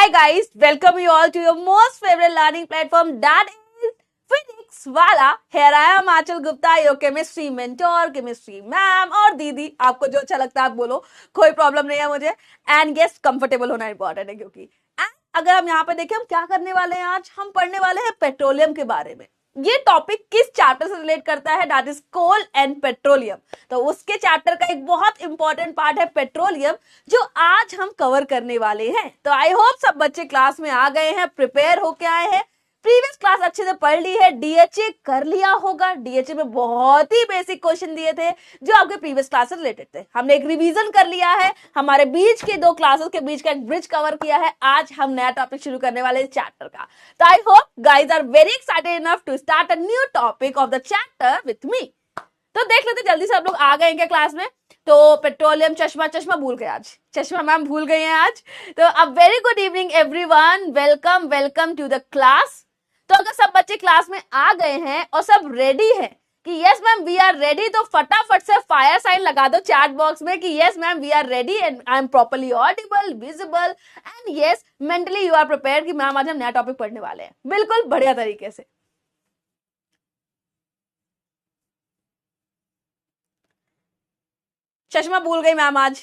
Hi guys, welcome you all to your most favorite learning platform that is Physics वाला. Here I am Achal Gupta, your chemistry mentor, chemistry ma'am और दीदी. आपको जो अच्छा लगता है आप बोलो, कोई प्रॉब्लम नहीं है मुझे. And yes, comfortable होना important है क्योंकि अगर हम यहाँ पे देखें हम क्या करने वाले हैं आज, हम पढ़ने वाले हैं पेट्रोलियम के बारे में. ये टॉपिक किस चैप्टर से रिलेट करता है? That is coal and petroleum. तो उसके चैप्टर का एक बहुत इंपॉर्टेंट पार्ट है पेट्रोलियम, जो आज हम कवर करने वाले हैं. तो आई होप सब बच्चे क्लास में आ गए हैं, प्रिपेयर होके आए हैं, प्रीवियस क्लास अच्छे से पढ़ ली है, डीएचए कर लिया होगा. डीएचए में बहुत ही बेसिक क्वेश्चन दिए थे जो आपके प्रीवियस क्लास से रिलेटेड थे. हमने एक रिवीजन कर लिया है, हमारे बीच के दो क्लासेस के बीच का एक ब्रिज कवर किया है. आज हम नया टॉपिक शुरू करने वाले इस चैप्टर का. तो I hope guys are very excited enough to start a new topic of the chapter with me. तो देख लेते जल्दी से आप लोग आ गए हैं क्या क्लास में. तो पेट्रोलियम चश्मा भूल गए आज, चश्मा मैम भूल गए हैं आज. तो अब very good evening everyone, welcome to the class. तो अगर सब बच्चे क्लास में आ गए हैं और सब रेडी हैं कि yes ma'am we are ready, तो फटाफट से फायर साइन लगा दो चैट बॉक्स में कि yes ma'am we are ready and I am properly audible, visible and yes mentally you are prepared कि मैम आज हम नया टॉपिक पढ़ने वाले हैं बिल्कुल बढ़िया तरीके से. चश्मा भूल गई मैम आज.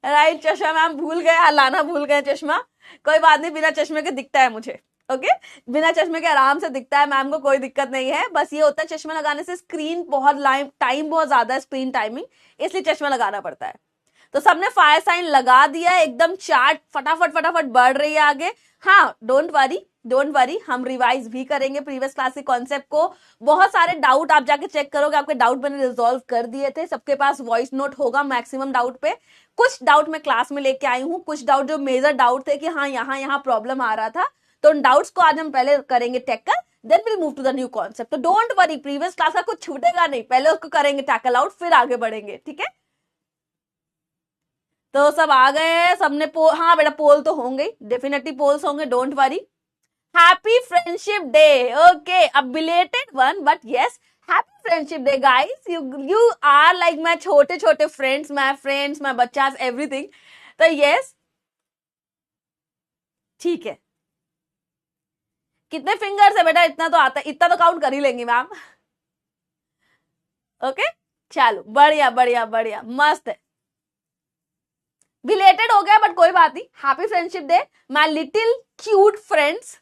राइट, चश्मा मैम भूल गए, लाना भूल गए चश्मा. कोई बात नहीं, बिना चश्मे के दिखता है मुझे. ओके बिना चश्मे के आराम से दिखता है मैम को, कोई दिक्कत नहीं है. बस ये होता है चश्मा लगाने से स्क्रीन बहुत टाइम बहुत ज्यादा है, स्क्रीन टाइमिंग, इसलिए चश्मा लगाना पड़ता है. तो सबने फायर साइन लगा दिया है, एकदम चार्ट फटाफट बढ़ रही है आगे. हाँ डोंट वरी, हम रिवाइज भी करेंगे प्रीवियस क्लास के कॉन्सेप्ट को. बहुत सारे डाउट आप जाके चेक करोगे, आपके डाउट मैंने रिजॉल्व कर दिए थे. सबके पास वॉइस नोट होगा मैक्सिमम डाउट पे. कुछ डाउट मैं क्लास में लेके आई हूँ, कुछ डाउट जो मेजर डाउट थे कि हाँ यहाँ प्रॉब्लम आ रहा था, तो उन डाउट्स को आज हम पहले करेंगे tackle, then will move to the new concept. तो डोंट वरी, प्रीवियस क्लास का कुछ छूटेगा नहीं, पहले उसको करेंगे टैकल आउट, फिर आगे बढ़ेंगे. ठीक है, तो सब आ गए हैं सबने. हाँ बेटा पोल तो होंगे, डेफिनेटली पोल्स होंगे, don't worry. Happy friendship day. Okay, a belated one but yes, happy friendship day guys. You are like my छोटे फ्रेंड्स, माय बच्चास, एवरीथिंग. तो यस ठीक है. कितने फिंगर्स है बेटा? इतना तो आता है, इतना तो काउंट कर ही लेंगे मैम. ओके चलो, बढ़िया मस्त है. बिलेटेड हो गया बट कोई बात नहीं. Happy friendship day my little cute friends.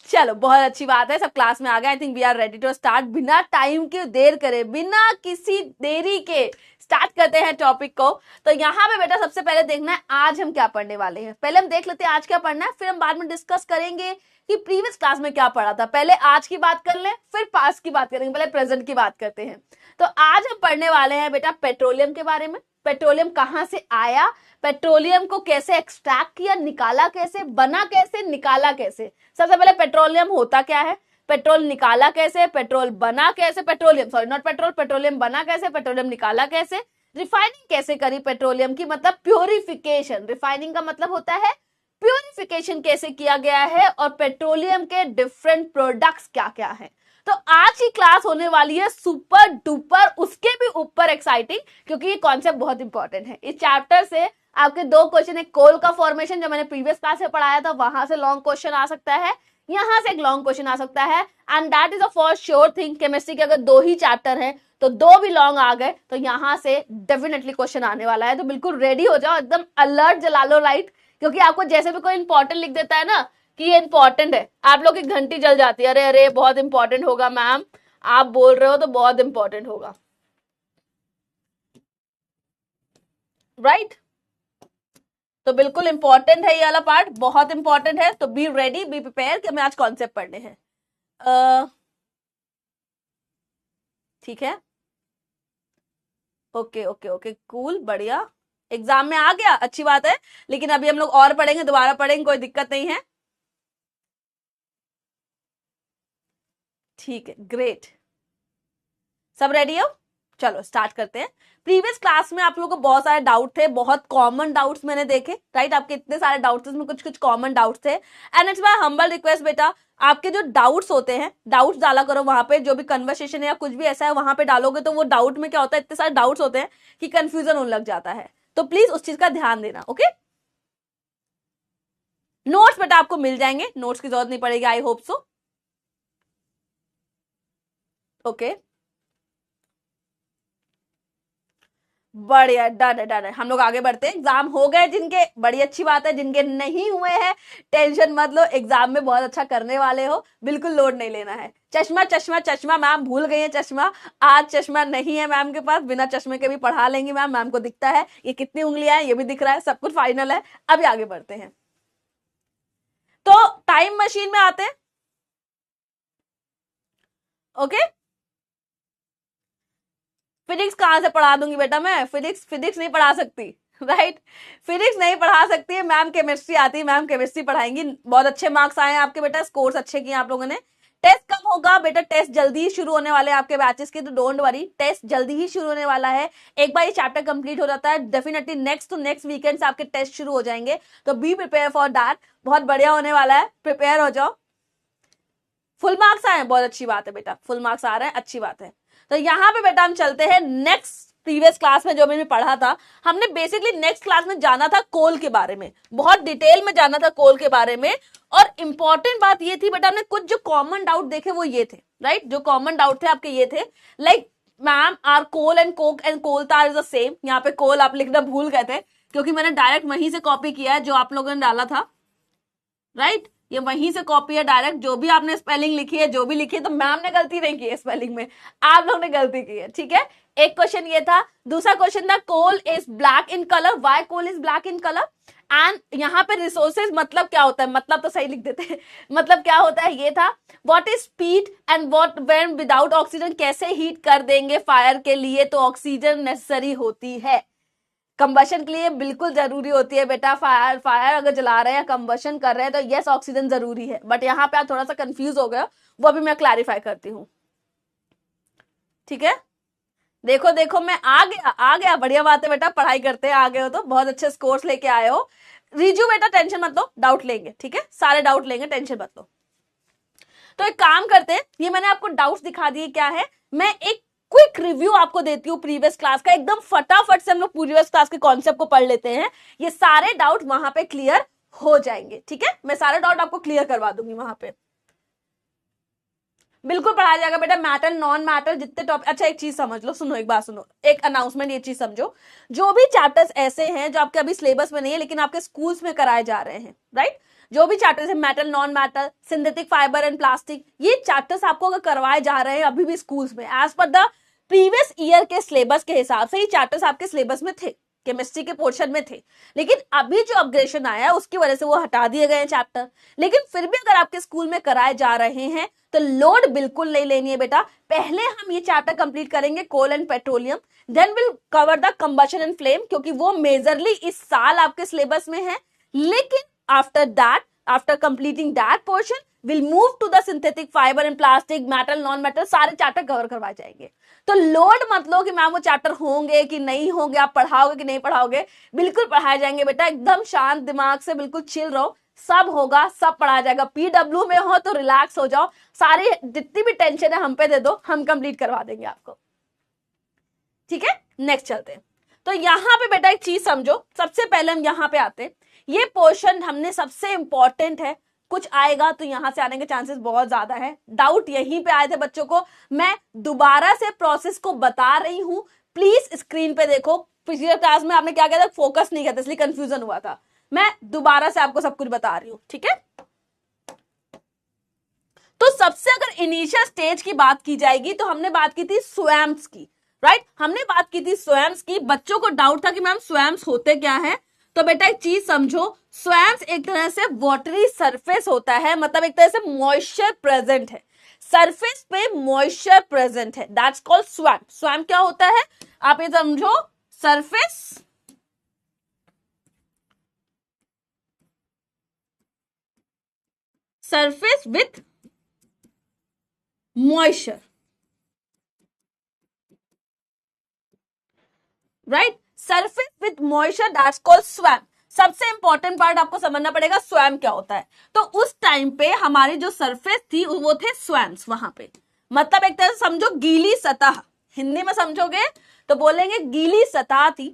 चलो बहुत अच्छी बात है, सब क्लास में आ गए. I think we are ready to start. बिना टाइम के देर करे, बिना किसी देरी के स्टार्ट करते हैं टॉपिक को. तो यहाँ पे बेटा सबसे पहले देखना है आज हम क्या पढ़ने वाले हैं. पहले हम देख लेते हैं आज क्या पढ़ना है, फिर हम बाद में डिस्कस करेंगे कि प्रीवियस क्लास में क्या पढ़ा था. पहले आज की बात कर लें, फिर पास्ट की बात करेंगे, पहले प्रेजेंट की बात करते हैं. तो आज हम पढ़ने वाले हैं बेटा पेट्रोलियम के बारे में. पेट्रोलियम कहाँ से आया, पेट्रोलियम को कैसे एक्सट्रैक्ट किया, निकाला कैसे, बना कैसे, निकाला कैसे. सबसे पहले पेट्रोलियम होता क्या है, पेट्रोल निकाला कैसे, पेट्रोल बना कैसे, पेट्रोलियम बना कैसे, पेट्रोलियम निकाला कैसे, रिफाइनिंग कैसे करी पेट्रोलियम की, मतलब प्योरिफिकेशन. रिफाइनिंग का मतलब होता है प्योरिफिकेशन कैसे किया गया है, और पेट्रोलियम के डिफरेंट प्रोडक्ट्स क्या क्या है. तो आज की क्लास होने वाली है सुपर डुपर, उसके भी ऊपर एक्साइटिंग, क्योंकि ये कॉन्सेप्ट बहुत इंपॉर्टेंट है. इस चैप्टर से आपके दो क्वेश्चन, एक कोल का फॉर्मेशन जो मैंने प्रीवियस क्लास में पढ़ाया था, वहां से लॉन्ग क्वेश्चन आ सकता है, यहां से एक लॉन्ग क्वेश्चन आ सकता है. And that is a for sure thing. Chemistry के अगर दो ही चैप्टर हैं तो दो भी लॉन्ग आ गए, तो यहां से डेफिनेटली क्वेश्चन आने वाला है. तो बिल्कुल रेडी हो जाओ, एकदम अलर्ट जला लो लाइट, क्योंकि आपको जैसे भी कोई इंपॉर्टेंट लिख देता है ना कि ये इंपॉर्टेंट है, आप लोग की घंटी जल जाती है, अरे बहुत इंपॉर्टेंट होगा मैम, आप बोल रहे हो तो बहुत इंपॉर्टेंट होगा. राइट तो बिल्कुल इंपॉर्टेंट है ये वाला पार्ट, बहुत इंपॉर्टेंट है. तो बी रेडी, बी प्रिपेयर कि हमें आज कॉन्सेप्ट पढ़ने हैं. ठीक है, ओके कूल, बढ़िया. एग्जाम में आ गया, अच्छी बात है. लेकिन अभी हम लोग और पढ़ेंगे, दोबारा पढ़ेंगे, कोई दिक्कत नहीं है. ठीक है, ग्रेट. सब रेडी हो? चलो स्टार्ट करते हैं. प्रीवियस क्लास में आप लोगों को बहुत सारे डाउट थे, बहुत कॉमन डाउट्स मैंने देखे. राइट, आपके इतने सारे डाउट्स थे, कुछ कॉमन डाउट्स थे. And it's my humble request बेटा, आपके जो डाउट्स होते हैं, डाउट्स डाला करो वहां पे. जो भी कन्वर्सेशन है या कुछ भी ऐसा है वहां पे डालोगे, तो वो डाउट में क्या होता है, इतने सारे डाउट्स होते हैं कि कंफ्यूजन होने लग जाता है. तो प्लीज उस चीज का ध्यान देना। ओके, नोट्स बेटा आपको मिल जाएंगे, नोट्स की जरूरत नहीं पड़ेगी, आई होप सो। ओके, बढ़िया, डन है, डन है। हम लोग आगे बढ़ते हैं। एग्जाम हो गए जिनके, बड़ी अच्छी बात है। जिनके नहीं हुए हैं टेंशन मत लो, एग्जाम में बहुत अच्छा करने वाले हो, बिल्कुल लोड नहीं लेना है। चश्मा चश्मा चश्मा, मैम भूल गई है चश्मा, आज चश्मा नहीं है मैम के पास, बिना चश्मे के भी पढ़ा लेंगी मैम, मैम को दिखता है ये कितनी उंगलियां हैं, ये भी दिख रहा है, सब कुछ फाइनल है। अभी आगे बढ़ते हैं, तो टाइम मशीन में आते हैं। ओके, फिजिक्स कहां से पढ़ा दूंगी बेटा मैं, फिजिक्स नहीं पढ़ा सकती, राइट। फिजिक्स नहीं पढ़ा सकती है मैम, केमिस्ट्री आती है, मैम केमिस्ट्री पढ़ाएंगी। बहुत अच्छे मार्क्स आए हैं आपके बेटा, स्कोर्स अच्छे किए आप लोगों ने। टेस्ट कब होगा बेटा, टेस्ट जल्दी ही शुरू होने वाले हैं आपके बैचेस के, तो डोंट वरी, टेस्ट जल्दी ही शुरू होने वाला है। एक बार ये चैप्टर कंप्लीट हो जाता है, definitely next to next weekend से आपके टेस्ट शुरू हो जाएंगे, तो बी प्रिपेयर फॉर दैट, बहुत बढ़िया होने वाला है, प्रिपेयर हो जाओ। फुल मार्क्स आए हैं, बहुत अच्छी बात है बेटा, फुल मार्क्स आ रहे हैं, अच्छी बात है। तो यहाँ पे बेटा हम चलते हैं नेक्स्ट। प्रीवियस क्लास में जो मैंने पढ़ा था, हमने बेसिकली नेक्स्ट क्लास में जाना था कोल के बारे में, बहुत डिटेल में जाना था कोल के बारे में। और इंपॉर्टेंट बात ये थी बेटा, हमने कुछ जो कॉमन डाउट देखे वो ये थे, राइट। जो कॉमन डाउट थे आपके ये थे, like ma'am are coal and coke and coal tar is the same. यहाँ पे कोल आप लिखना भूल गए थे, क्योंकि मैंने डायरेक्ट वहीं से कॉपी किया है जो आप लोगों ने डाला था, राइट। ये वहीं से कॉपी है डायरेक्ट, जो भी आपने स्पेलिंग लिखी है, जो भी लिखी है, तो मैम ने गलती नहीं की है स्पेलिंग में, आप लोग ने गलती की है, ठीक है। एक क्वेश्चन ये था। दूसरा क्वेश्चन था coal is black in colour, why coal is black in colour. And यहाँ पे रिसोर्सेज मतलब क्या होता है, मतलब तो सही लिख देते हैं, मतलब क्या होता है ये था। What is speed and what when without oxygen, कैसे हीट कर देंगे फायर के लिए, तो ऑक्सीजन नेसेसरी होती है कंबशन के लिए, बिल्कुल जरूरी होती है बेटा। फायर अगर जला रहे हैं, कंबशन कर रहे हैं, तो यस ऑक्सीजन जरूरी है। बट यहाँ पे आप थोड़ा सा कंफ्यूज हो गए, वो अभी मैं क्लैरिफाई करती हूँ, ठीक है। देखो देखो मैं आ गया, बढ़िया बात है बेटा, पढ़ाई करते हैं, आ गए हो तो बहुत अच्छे स्कोर्स लेके आए हो। रिजू बेटा टेंशन मत लो, डाउट लेंगे, ठीक है, सारे डाउट लेंगे, टेंशन मत लो। तो एक काम करते हैं, ये मैंने आपको डाउट्स दिखा दिए क्या है, मैं एक क्विक रिव्यू आपको देती हूँ प्रीवियस क्लास का, एकदम फटाफट से हम लोग प्रीवियस क्लास के कॉन्सेप्ट को पढ़ लेते हैं, ये सारे डाउट वहां पे क्लियर हो जाएंगे, ठीक है। मैं सारे डाउट आपको क्लियर करवा दूंगी वहां पे, बिल्कुल पढ़ाया जाएगा बेटा, मैटर नॉन मैटर जितने टॉपिक। अच्छा एक चीज समझ लो, सुनो एक बात सुनो, एक अनाउंसमेंट, ये चीज समझो, जो भी चैप्टर्स ऐसे हैं जो आपके अभी सिलेबस में नहीं है लेकिन आपके स्कूल्स में कराए जा रहे हैं, राइट, जो भी चैप्टर्स है, metal non metal, synthetic fibre and plastic, ये चैप्टर्स आपको अगर करवाए जा रहे हैं अभी भी स्कूल्स में, as per the previous year के सिलेबस के हिसाब से ये चैप्टर्स आपके सिलेबस में थे, केमिस्ट्री के पोर्शन में थे, लेकिन अभी जो अपग्रेडेशन आया है उसकी वजह से वो हटा दिए गए चैप्टर, लेकिन फिर भी अगर आपके स्कूल में कराए जा रहे हैं तो लोड बिल्कुल नहीं लेनी है बेटा। पहले हम ये चैप्टर कंप्लीट करेंगे coal and petroleum, then will cover the combustion and flame, क्योंकि वो मेजरली इस साल आपके सिलेबस में है। लेकिन after that, after completing that portion, will move to the synthetic fibre and plastic, metal non metal, सारे चैप्टर कवर करवाए जाएंगे। तो लोड मत लो कि मैम वो चैप्टर होंगे कि नहीं होंगे, आप पढ़ाओगे कि नहीं पढ़ाओगे, बिल्कुल पढ़ाए जाएंगे बेटा, एकदम शांत दिमाग से बिल्कुल चिल रहो, सब होगा, सब पढ़ाया जाएगा। पीडब्ल्यू में हो तो रिलैक्स हो जाओ, सारी जितनी भी टेंशन है हम पे दे दो, हम कंप्लीट करवा देंगे आपको, ठीक है। नेक्स्ट चलते हैं। तो यहाँ पे बेटा एक चीज समझो, सबसे पहले हम यहाँ पे आते हैं, ये पोर्शन हमने सबसे इंपॉर्टेंट है, कुछ आएगा तो यहां से आने के चांसेस बहुत ज्यादा है, डाउट यहीं पे आए थे बच्चों को, मैं दोबारा से प्रोसेस को बता रही हूं, प्लीज स्क्रीन पे देखो। पिछले क्लास में आपने क्या किया था, फोकस नहीं किया था, इसलिए कंफ्यूजन हुआ था, मैं दोबारा से आपको सब कुछ बता रही हूं, ठीक है। तो सबसे अगर इनिशियल स्टेज की बात की जाएगी तो हमने बात की थी स्वैम्स की, राइट, हमने बात की थी स्वैम्स की। बच्चों को डाउट था कि मैम स्वैम्स होते क्या है, तो बेटा एक चीज समझो, स्वैम्स एक तरह से वाटरी सरफेस होता है, मतलब एक तरह से मॉइस्चर प्रेजेंट है, सरफेस पे मॉइस्चर प्रेजेंट है, दैट्स कॉल्ड स्वैम। स्वैम क्या होता है आप ये समझो, surface surface with moisture, right, surface with moisture, that's called swum. सबसे इंपॉर्टेंट पार्ट आपको समझना पड़ेगा स्वैम क्या होता है। तो उस टाइम पे हमारी जो सरफेस थी वो थे स्वैम्स, वहां पे मतलब एक तरह से समझो गीली सतह, हिंदी में समझोगे तो बोलेंगे गीली सतह थी।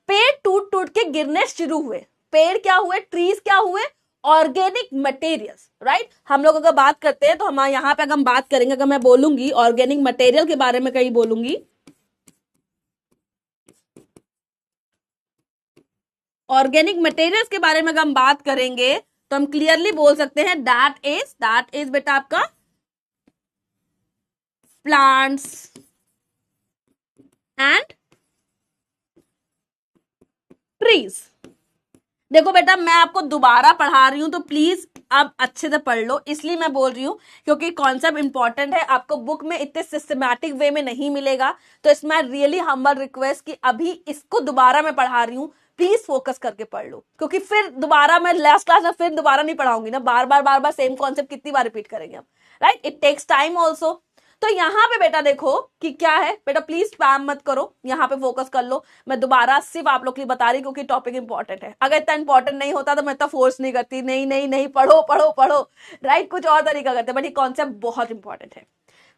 पेड़ टूट टूट के गिरने शुरू हुए। पेड़ क्या हुए, ट्रीज क्या हुए, ऑर्गेनिक मटेरियल्स, राइट। हम लोग अगर बात करते हैं तो हम यहाँ पे अगर हम बात करेंगे, अगर मैं बोलूंगी ऑर्गेनिक मटेरियल के बारे में कहीं बोलूंगी, ऑर्गेनिक मटेरियल्स के बारे में अगर हम बात करेंगे तो हम क्लियरली बोल सकते हैं दैट इज बेटा आपका प्लांट्स एंड ट्रीज। देखो बेटा मैं आपको दोबारा पढ़ा रही हूं तो प्लीज आप अच्छे से पढ़ लो, इसलिए मैं बोल रही हूं क्योंकि कॉन्सेप्ट इंपॉर्टेंट है, आपको बुक में इतने सिस्टमैटिक वे में नहीं मिलेगा। तो इसमें रियली हम्बल रिक्वेस्ट कि अभी इसको दोबारा मैं पढ़ा रही हूं, प्लीज फोकस करके पढ़ लो, क्योंकि फिर दोबारा मैं लास्ट क्लास में फिर दोबारा नहीं पढ़ाऊंगी ना, बार बार सेम कॉन्सेप्ट कितनी बार रिपीट करेंगे हम, right. It takes time also. तो यहाँ पे बेटा देखो कि क्या है बेटा, प्लीज स्पैम मत करो, यहाँ पे फोकस कर लो। मैं दोबारा सिर्फ आप लोग के लिए बता रही क्योंकि टॉपिक इंपॉर्टेंट है। अगर इतना इंपॉर्टेंट नहीं होता तो मैं इतना फोर्स नहीं करती, नहीं नहीं नहीं पढ़ो पढ़ो पढ़ो, राइट, कुछ और तरीका करते, बट ये कॉन्सेप्ट बहुत इंपॉर्टेंट है।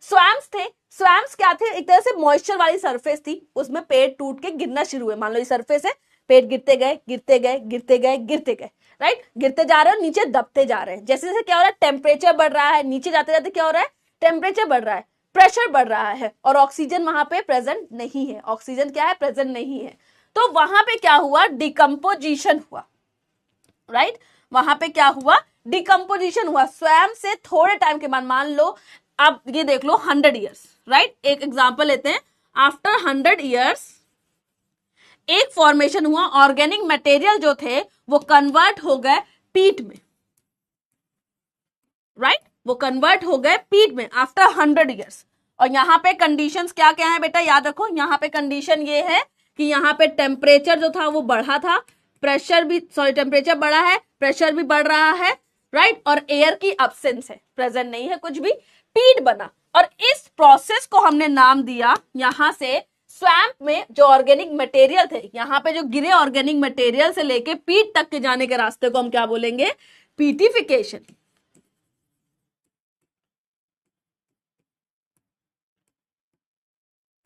स्वैम्स थे, स्वैम्स क्या थे, एक तरह से मॉइस्चर वाली सरफेस थी, उसमें पेड़ टूट के गिरना शुरू हुए। मान लो ये सरफेस है, पेड़ गिरते गए गिरते गए गिरते गए गिरते गए, राइट, गिरते जा रहे हैं, नीचे दबते जा रहे हैं। जैसे जैसे क्या हो रहा है, टेम्परेचर बढ़ रहा है, नीचे जाते जाते क्या हो रहा है, टेम्परेचर बढ़ रहा है, प्रेशर बढ़ रहा है, और ऑक्सीजन वहां पे प्रेजेंट नहीं है। ऑक्सीजन क्या है, प्रेजेंट नहीं है। तो वहां पे क्या हुआ, डिकम्पोजिशन हुआ, राइट। वहां पे क्या हुआ, डिकम्पोजिशन हुआ। स्वयं से थोड़े टाइम के बाद, मान लो अब ये देख लो 100 ईयर्स, राइट, एक एग्जांपल लेते हैं। आफ्टर 100 ईयर्स एक फॉर्मेशन हुआ, ऑर्गेनिक मटेरियल जो थे वो कन्वर्ट हो गए पीट में, राइट, वो कन्वर्ट हो गए पीट में आफ्टर 100 ईयर्स। और यहाँ पे कंडीशंस क्या क्या है बेटा, याद रखो, यहाँ पे कंडीशन ये है कि यहाँ पे टेम्परेचर जो था वो बढ़ा था, प्रेशर भी, सॉरी, टेम्परेचर बढ़ा है, प्रेशर भी बढ़ रहा है, राइट, और एयर की अब्सेंस है, प्रेजेंट नहीं है कुछ भी, पीट बना। और इस प्रोसेस को हमने नाम दिया यहां से, स्वैम्प में जो ऑर्गेनिक मटेरियल थे, यहाँ पे जो गिरे ऑर्गेनिक मटेरियल से लेके पीट तक के जाने के रास्ते को हम क्या बोलेंगे, पीटिफिकेशन,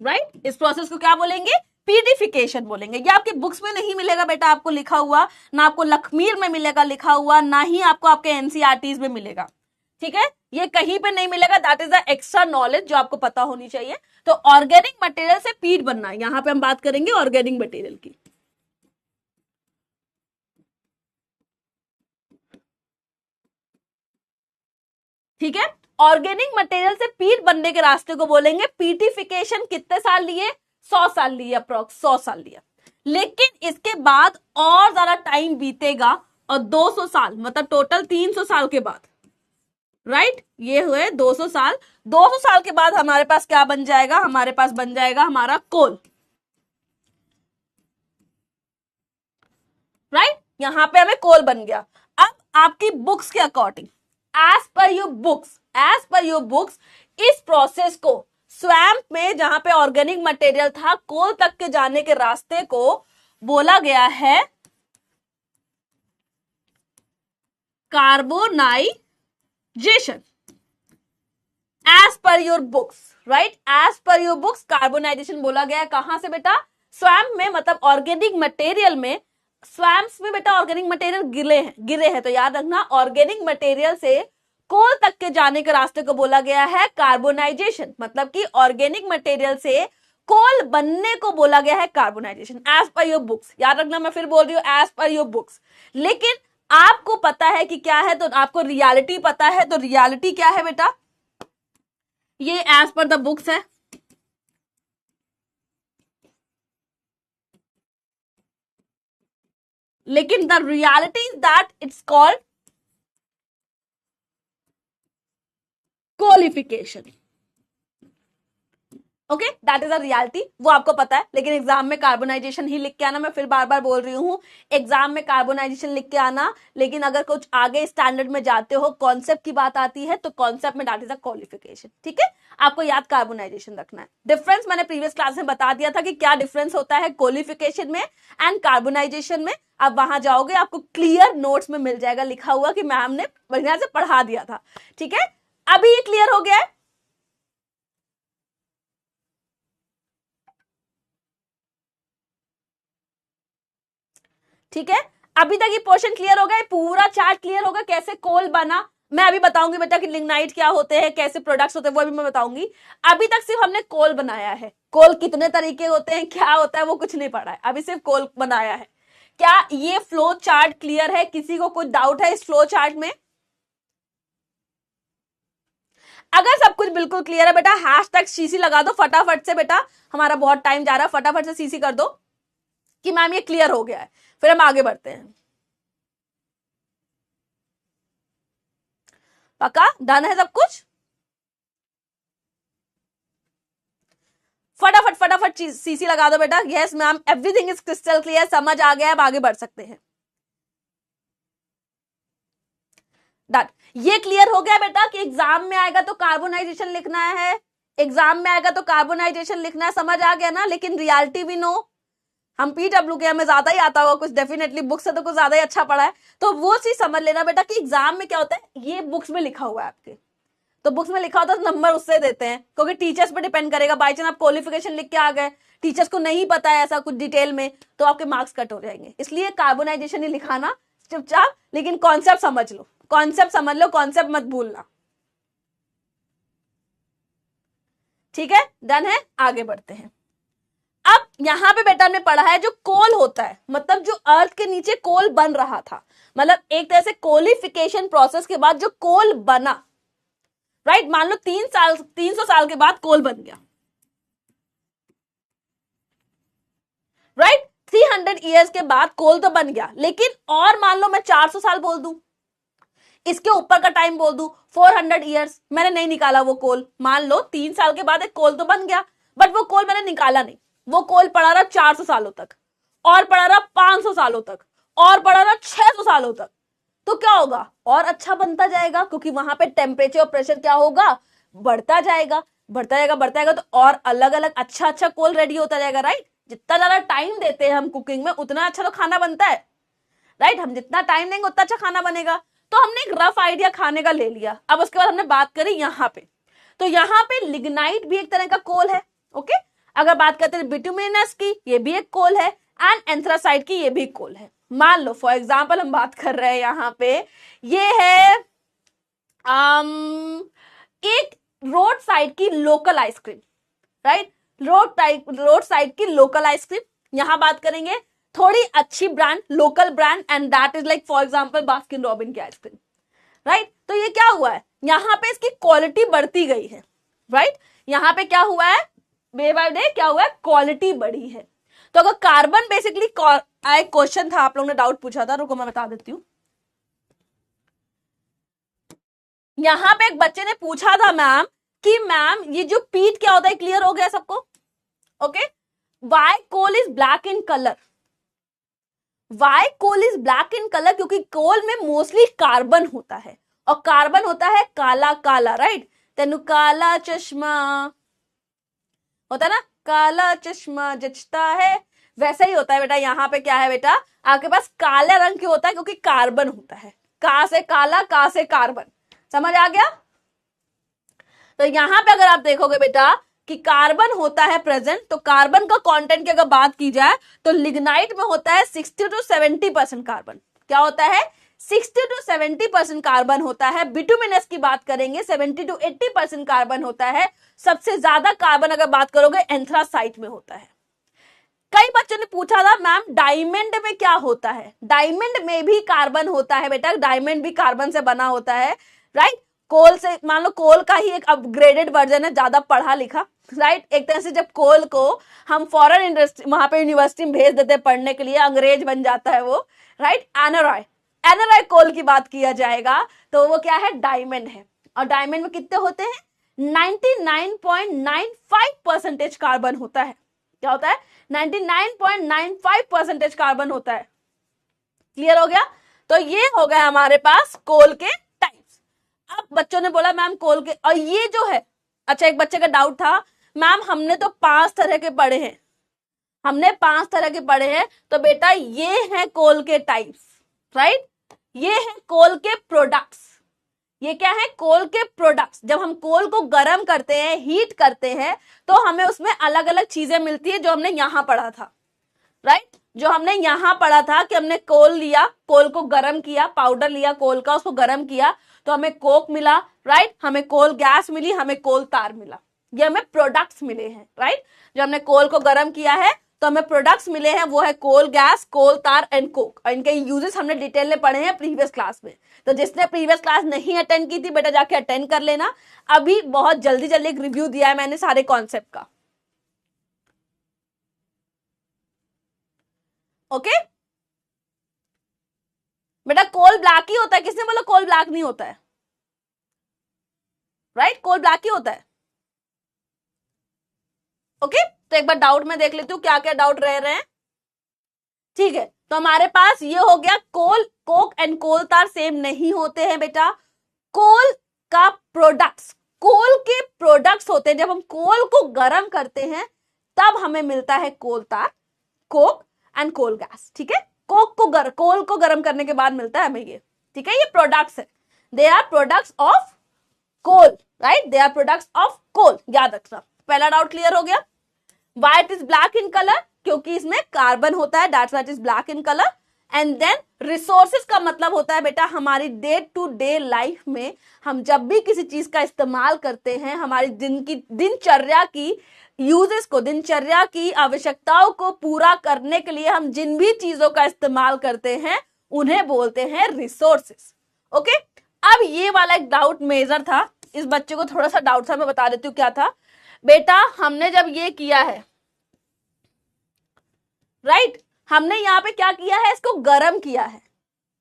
राइट। इस प्रोसेस को क्या बोलेंगे, पीडिफिकेशन बोलेंगे। ये आपके बुक्स में नहीं मिलेगा बेटा आपको लिखा हुआ, ना आपको लखमीर में मिलेगा लिखा हुआ, ना ही आपको आपके एनसीईआरटीज में मिलेगा, ठीक है, ये कहीं पे नहीं मिलेगा। That is the extra knowledge जो आपको पता होनी चाहिए। तो ऑर्गेनिक मटेरियल से पीट बनना, यहां पे हम बात करेंगे ऑर्गेनिक मटेरियल की, ठीक है। ऑर्गेनिक मटेरियल से पीट बनने के रास्ते को बोलेंगे पीटिफिकेशन। कितने साल लिए, 100 साल लिए, अप्रोक्स 100 साल लिया। लेकिन इसके बाद और ज्यादा टाइम बीतेगा, और 200 साल, मतलब टोटल 300 साल के बाद, राइट, ये हुए 200 साल। 200 साल के बाद हमारे पास क्या बन जाएगा, हमारे पास बन जाएगा हमारा कोल, राइट, यहां पे हमें कोल बन गया। अब आपकी बुक्स के according, as per your books, इस प्रोसेस को स्वैम्प में जहां पे ऑर्गेनिक मटेरियल था, कोल तक के जाने के रास्ते को बोला गया है carbonisation, as per your books, right, as per your books carbonisation बोला गया है। कहां से बेटा, स्वैम्प में, मतलब ऑर्गेनिक मटेरियल में। स्वैम्प्स में बेटा ऑर्गेनिक मटेरियल गिरे हैं, तो याद रखना ऑर्गेनिक मटेरियल से कोल तक के जाने के रास्ते को बोला गया है कार्बोनाइजेशन, मतलब कि ऑर्गेनिक मटेरियल से कोल बनने को बोला गया है carbonisation, as per your books. याद रखना, मैं फिर बोल रही हूँ एज पर योर बुक्स, लेकिन आपको पता है कि क्या है, तो आपको रियलिटी पता है। तो रियलिटी क्या है बेटा, ये एज पर द बुक्स है, लेकिन the reality is that it's called coalification, okay, that is a reality, वो आपको पता है। लेकिन एग्जाम में कार्बोनाइजेशन ही लिख के आना, मैं फिर बार बार बोल रही हूँ, एग्जाम में कार्बोनाइजेशन लिख के आना। लेकिन अगर कुछ आगे स्टैंडर्ड में जाते हो, कॉन्सेप्ट की बात आती है, तो कॉन्सेप्ट में दैट इज अ क्वालिफिकेशन, ठीक है। आपको याद कार्बोनाइजेशन रखना है। डिफरेंस मैंने प्रीवियस क्लास में बता दिया था कि क्या डिफरेंस होता है क्वालिफिकेशन में एंड कार्बोनाइजेशन में। आप वहां जाओगे, आपको क्लियर नोट्स में मिल जाएगा लिखा हुआ कि मैम ने बढ़िया से पढ़ा दिया था, ठीक है। अभी ये क्लियर हो गया है, ठीक है, अभी तक ये पोर्शन क्लियर हो गया, पूरा चार्ट क्लियर होगा कैसे कोल बना। मैं अभी बताऊंगी बेटा कि लिग्नाइट क्या होते हैं, कैसे प्रोडक्ट्स होते हैं, वो अभी मैं बताऊंगी। अभी तक सिर्फ हमने कोल बनाया है, कोल कितने तरीके होते हैं, क्या होता है, वो कुछ नहीं पढ़ा है, अभी सिर्फ कोल बनाया है। क्या ये फ्लो चार्ट क्लियर है? किसी को कुछ डाउट है इस फ्लो चार्ट में? अगर सब कुछ बिल्कुल क्लियर है बेटा हैशटैग सीसी लगा दो फटाफट से, बेटा हमारा बहुत टाइम जा रहा है, फटाफट से सीसी कर दो कि मैम ये क्लियर हो गया है, फिर हम आगे बढ़ते हैं। पक्का डन है सब कुछ? फटाफट फटाफट सीसी लगा दो बेटा। Yes ma'am everything is crystal clear, समझ आ गया, अब आगे बढ़ सकते हैं। डन, ये क्लियर हो गया बेटा कि एग्जाम में आएगा तो कार्बोनाइजेशन लिखना है, एग्जाम में आएगा तो कार्बोनाइजेशन लिखना है, समझ आ गया ना। लेकिन रियलिटी भी नो, हम पीडब्ल्यू के हमें ज्यादा ही आता होगा कुछ, डेफिनेटली बुक से तो कुछ ज्यादा ही अच्छा पढ़ा है, तो वो चीज समझ लेना बेटा कि एग्जाम में क्या होता है, ये बुक्स में लिखा हुआ है आपके, तो बुक्स में लिखा होता है तो नंबर उससे देते हैं, क्योंकि टीचर्स पे डिपेंड करेगा। बाई चांस आप क्वालिफिकेशन लिख के आ गए, टीचर्स को नहीं पता है ऐसा कुछ डिटेल में, तो आपके मार्क्स कट हो जाएंगे। इसलिए कार्बोनाइजेशन ही लिखाना चुपचाप, लेकिन कॉन्सेप्ट समझ लो, कॉन्सेप्ट समझ लो, कॉन्सेप्ट मत भूलना। ठीक है, डन है, आगे बढ़ते हैं। अब यहां पे बेटा हमने पढ़ा है जो कोल होता है, मतलब जो अर्थ के नीचे कोल बन रहा था, मतलब एक तरह से कोलिफिकेशन प्रोसेस के बाद जो कोल बना, राइट। मान लो 300 साल के बाद कोल बन गया, राइट। 300 ईयर्स के बाद कोल तो बन गया, लेकिन और मान लो मैं 400 साल बोल दूं, इसके ऊपर का टाइम बोल दूं 400 ईयर्स, मैंने नहीं निकाला वो कोल। मान लो 3 साल के बाद एक कोल तो बन गया, बट वो कोल मैंने निकाला नहीं, वो कोल पड़ा रहा 400 सालों तक, और पड़ा रहा 500 सालों तक, और पड़ा रहा 600 सालों तक, तो क्या होगा, और अच्छा बनता जाएगा, क्योंकि वहां पे टेम्परेचर और प्रेशर क्या होगा, बढ़ता जाएगा, बढ़ता जाएगा, बढ़ता जाएगा, तो और अलग अलग अच्छा अच्छा कोल रेडी होता जाएगा, राइट। जितना ज्यादा टाइम देते हैं हम कुकिंग में, उतना अच्छा तो खाना बनता है, राइट। हम जितना टाइम देंगे उतना अच्छा खाना बनेगा। तो हमने एक रफ आइडिया खाने का ले लिया। अब उसके बाद हमने बात करी यहाँ पे, तो यहाँ पे लिग्नाइट भी एक तरह का कोल है, ओके। अगर बात करते हैं बिटुमिनस की, ये भी एक कोल है, एंड एंथ्रासाइट की, ये भी एक कोल है। मान लो फॉर एग्जाम्पल हम बात कर रहे हैं यहाँ पे, ये है एक रोड साइड की local ice cream, right. Road side की लोकल आइसक्रीम, यहां बात करेंगे थोड़ी अच्छी brand, local brand, and that is like for example Baskin robin की आइसक्रीम, राइट। तो ये क्या हुआ है, यहां पे इसकी क्वालिटी बढ़ती गई है, राइट। यहां पे क्या हुआ है, डे बाय डे क्या हुआ है, क्वालिटी बढ़ी है। तो अगर कार्बन बेसिकली, एक क्वेश्चन था आप लोगों ने डाउट पूछा था, रुको मैं बता देती हूँ। यहां पे एक बच्चे ने पूछा था मैम कि मैम ये जो पीट क्या होता है, क्लियर हो गया सबको, okay. Why coal is black in colour, why coal is black in colour, क्योंकि कोल में मोस्टली कार्बन होता है, और कार्बन होता है काला काला, राइट। तेनु काला चश्मा होता है ना, काला चश्मा जचता है, वैसा ही होता है बेटा। यहाँ पे क्या है बेटा, आपके पास काले रंग क्यों होता है, क्योंकि कार्बन होता है, का से काला, का से कार्बन, समझ आ गया। तो यहां पे अगर आप देखोगे बेटा कि कार्बन होता है प्रेजेंट, तो कार्बन का कंटेंट की अगर बात की जाए तो लिग्नाइट में होता है 60 to 70% कार्बन। क्या होता है, 60 to 70% कार्बन होता है। बिटुमिनस की बात करेंगे 70 to 80% कार्बन होता है। सबसे ज्यादा कार्बन अगर बात करोगे एंथ्रासाइट में होता है। कई बच्चों ने पूछा था मैम डायमंड में क्या होता है, डायमंड में भी कार्बन होता है बेटा, डायमंड भी कार्बन से बना होता है, राइट। कोल से, मान लो कोल का ही एक अपग्रेडेड वर्जन है, ज्यादा पढ़ा लिखा, राइट। एक तरह से जब कोल को हम फॉरेन इंडस्ट्री, वहां पे यूनिवर्सिटी में भेज देते हैं पढ़ने के लिए, अंग्रेज बन जाता है वो, राइट। एनोराय, एनोराय कोल की बात किया जाएगा तो वो क्या है, डायमंड है। और डायमंड में कितने होते हैं, 99.95% कार्बन होता है। क्या होता है, 99.95% कार्बन होता है। क्लियर हो गया। तो ये हो गया हमारे पास कोल के टाइप्स। अब बच्चों ने बोला मैम कोल के, और ये जो है, अच्छा एक बच्चे का डाउट था मैम हमने तो 5 तरह के पढ़े हैं, हमने 5 तरह के पढ़े हैं, तो बेटा ये है कोल के टाइप्स, राइट। ये है कोल के प्रोडक्ट्स, ये क्या है, कोल के प्रोडक्ट्स। जब हम कोल को गर्म करते हैं, हीट करते हैं, तो हमें उसमें अलग अलग चीजें मिलती है जो हमने यहां पढ़ा था, राइट। जो हमने यहां पढ़ा था कि हमने कोल लिया, कोल को गर्म किया, पाउडर लिया कोल का, उसको गर्म किया तो हमें कोक मिला, राइट, हमें कोल गैस मिली, हमें कोल तार मिला, ये हमें प्रोडक्ट्स मिले हैं, राइट। जो हमने कोल को गर्म किया है तो हमें प्रोडक्ट्स मिले हैं, वो है कोल गैस, कोल तार एंड कोक। और इनके यूजेस हमने डिटेल में पढ़े हैं प्रीवियस क्लास में। तो जिसने प्रीवियस क्लास नहीं अटेंड की थी बेटा जाके अटेंड कर लेना। अभी बहुत जल्दी जल्दी एक रिव्यू दिया है मैंने सारे कॉन्सेप्ट का। ओके बेटा, कोल ब्लैक ही होता है, किसने बोला कोल ब्लैक नहीं होता है, राइट, कोल ब्लैक ही होता है। ओके तो एक बार डाउट में देख लेती हूँ क्या क्या डाउट रह रहे हैं। ठीक है, तो हमारे पास ये हो गया कोल, कोक एंड कोल तार सेम नहीं होते हैं बेटा। कोल का प्रोडक्ट्स, कोल के प्रोडक्ट्स होते हैं, जब हम कोल को गर्म करते हैं तब हमें मिलता है कोल तार, कोक एंड कोल गैस। ठीक है, कोल को गर्म करने के बाद मिलता है हमें ये। ठीक है, ये प्रोडक्ट्स है, they are products of coal, right, they are products of coal, याद रखना। पहला डाउट क्लियर हो गया। Why it is black in color? क्योंकि इसमें कार्बन होता है, that's why it is black in color। And then resources का मतलब होता है बेटा हमारी डे टू डे लाइफ में हम जब भी किसी चीज का इस्तेमाल करते हैं, हमारी दिनचर्या की यूजेस को, दिनचर्या की आवश्यकताओं को पूरा करने के लिए हम जिन भी चीजों का इस्तेमाल करते हैं उन्हें बोलते हैं रिसोर्सेज। ओके, अब ये वाला एक डाउट मेजर था, इस बच्चे को थोड़ा सा डाउट था, मैं बता देती हूँ क्या था बेटा। हमने जब ये किया है, राइट, हमने यहां पे क्या किया है, इसको गर्म किया है।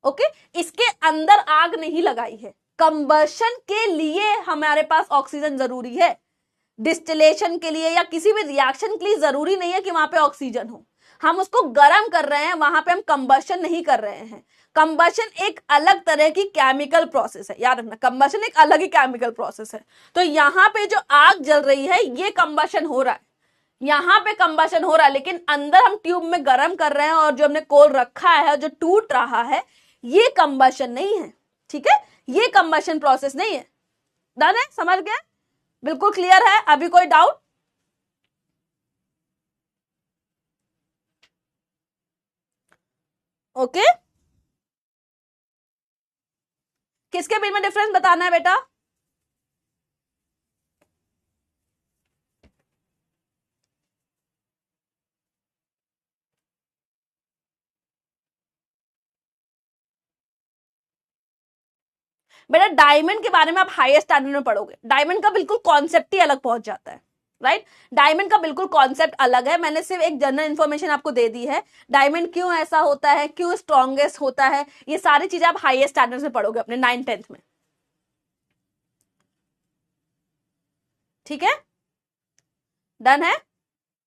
ओके, इसके अंदर आग नहीं लगाई है। कंबशन के लिए हमारे पास ऑक्सीजन जरूरी है, डिस्टिलेशन के लिए या किसी भी रिएक्शन के लिए जरूरी नहीं है कि वहां पे ऑक्सीजन हो। हम उसको गर्म कर रहे हैं, वहां पे हम कंबशन नहीं कर रहे हैं। कंबशन एक अलग तरह की केमिकल प्रोसेस है, याद रखना, कंबशन एक अलग ही केमिकल प्रोसेस है। तो यहाँ पे जो आग जल रही है ये कंबशन हो रहा है, यहाँ पे कंबशन हो रहा है, लेकिन अंदर हम ट्यूब में गर्म कर रहे हैं और जो हमने कोल रखा है जो टूट रहा है ये कंबशन नहीं है। ठीक है, ये कंबशन प्रोसेस नहीं है। डन है, समझ गए, बिल्कुल क्लियर है। अभी कोई डाउट? ओके, किसके बीच में डिफरेंस बताना है बेटा? बेटा डायमंड के बारे में आप हाईएस्ट स्टैंडर्ड में पढ़ोगे, डायमंड का बिल्कुल कॉन्सेप्ट ही अलग पहुंच जाता है, राइट। डायमंड का बिल्कुल कॉन्सेप्ट अलग है, मैंने सिर्फ एक जनरल इंफॉर्मेशन आपको दे दी है। डायमंड क्यों ऐसा होता है, क्यों स्ट्रॉन्गेस्ट होता है, ये सारी चीजें आप हाईएस्ट स्टैंडर्ड में पढ़ोगे अपने 9th-10th में। ठीक है, डन है,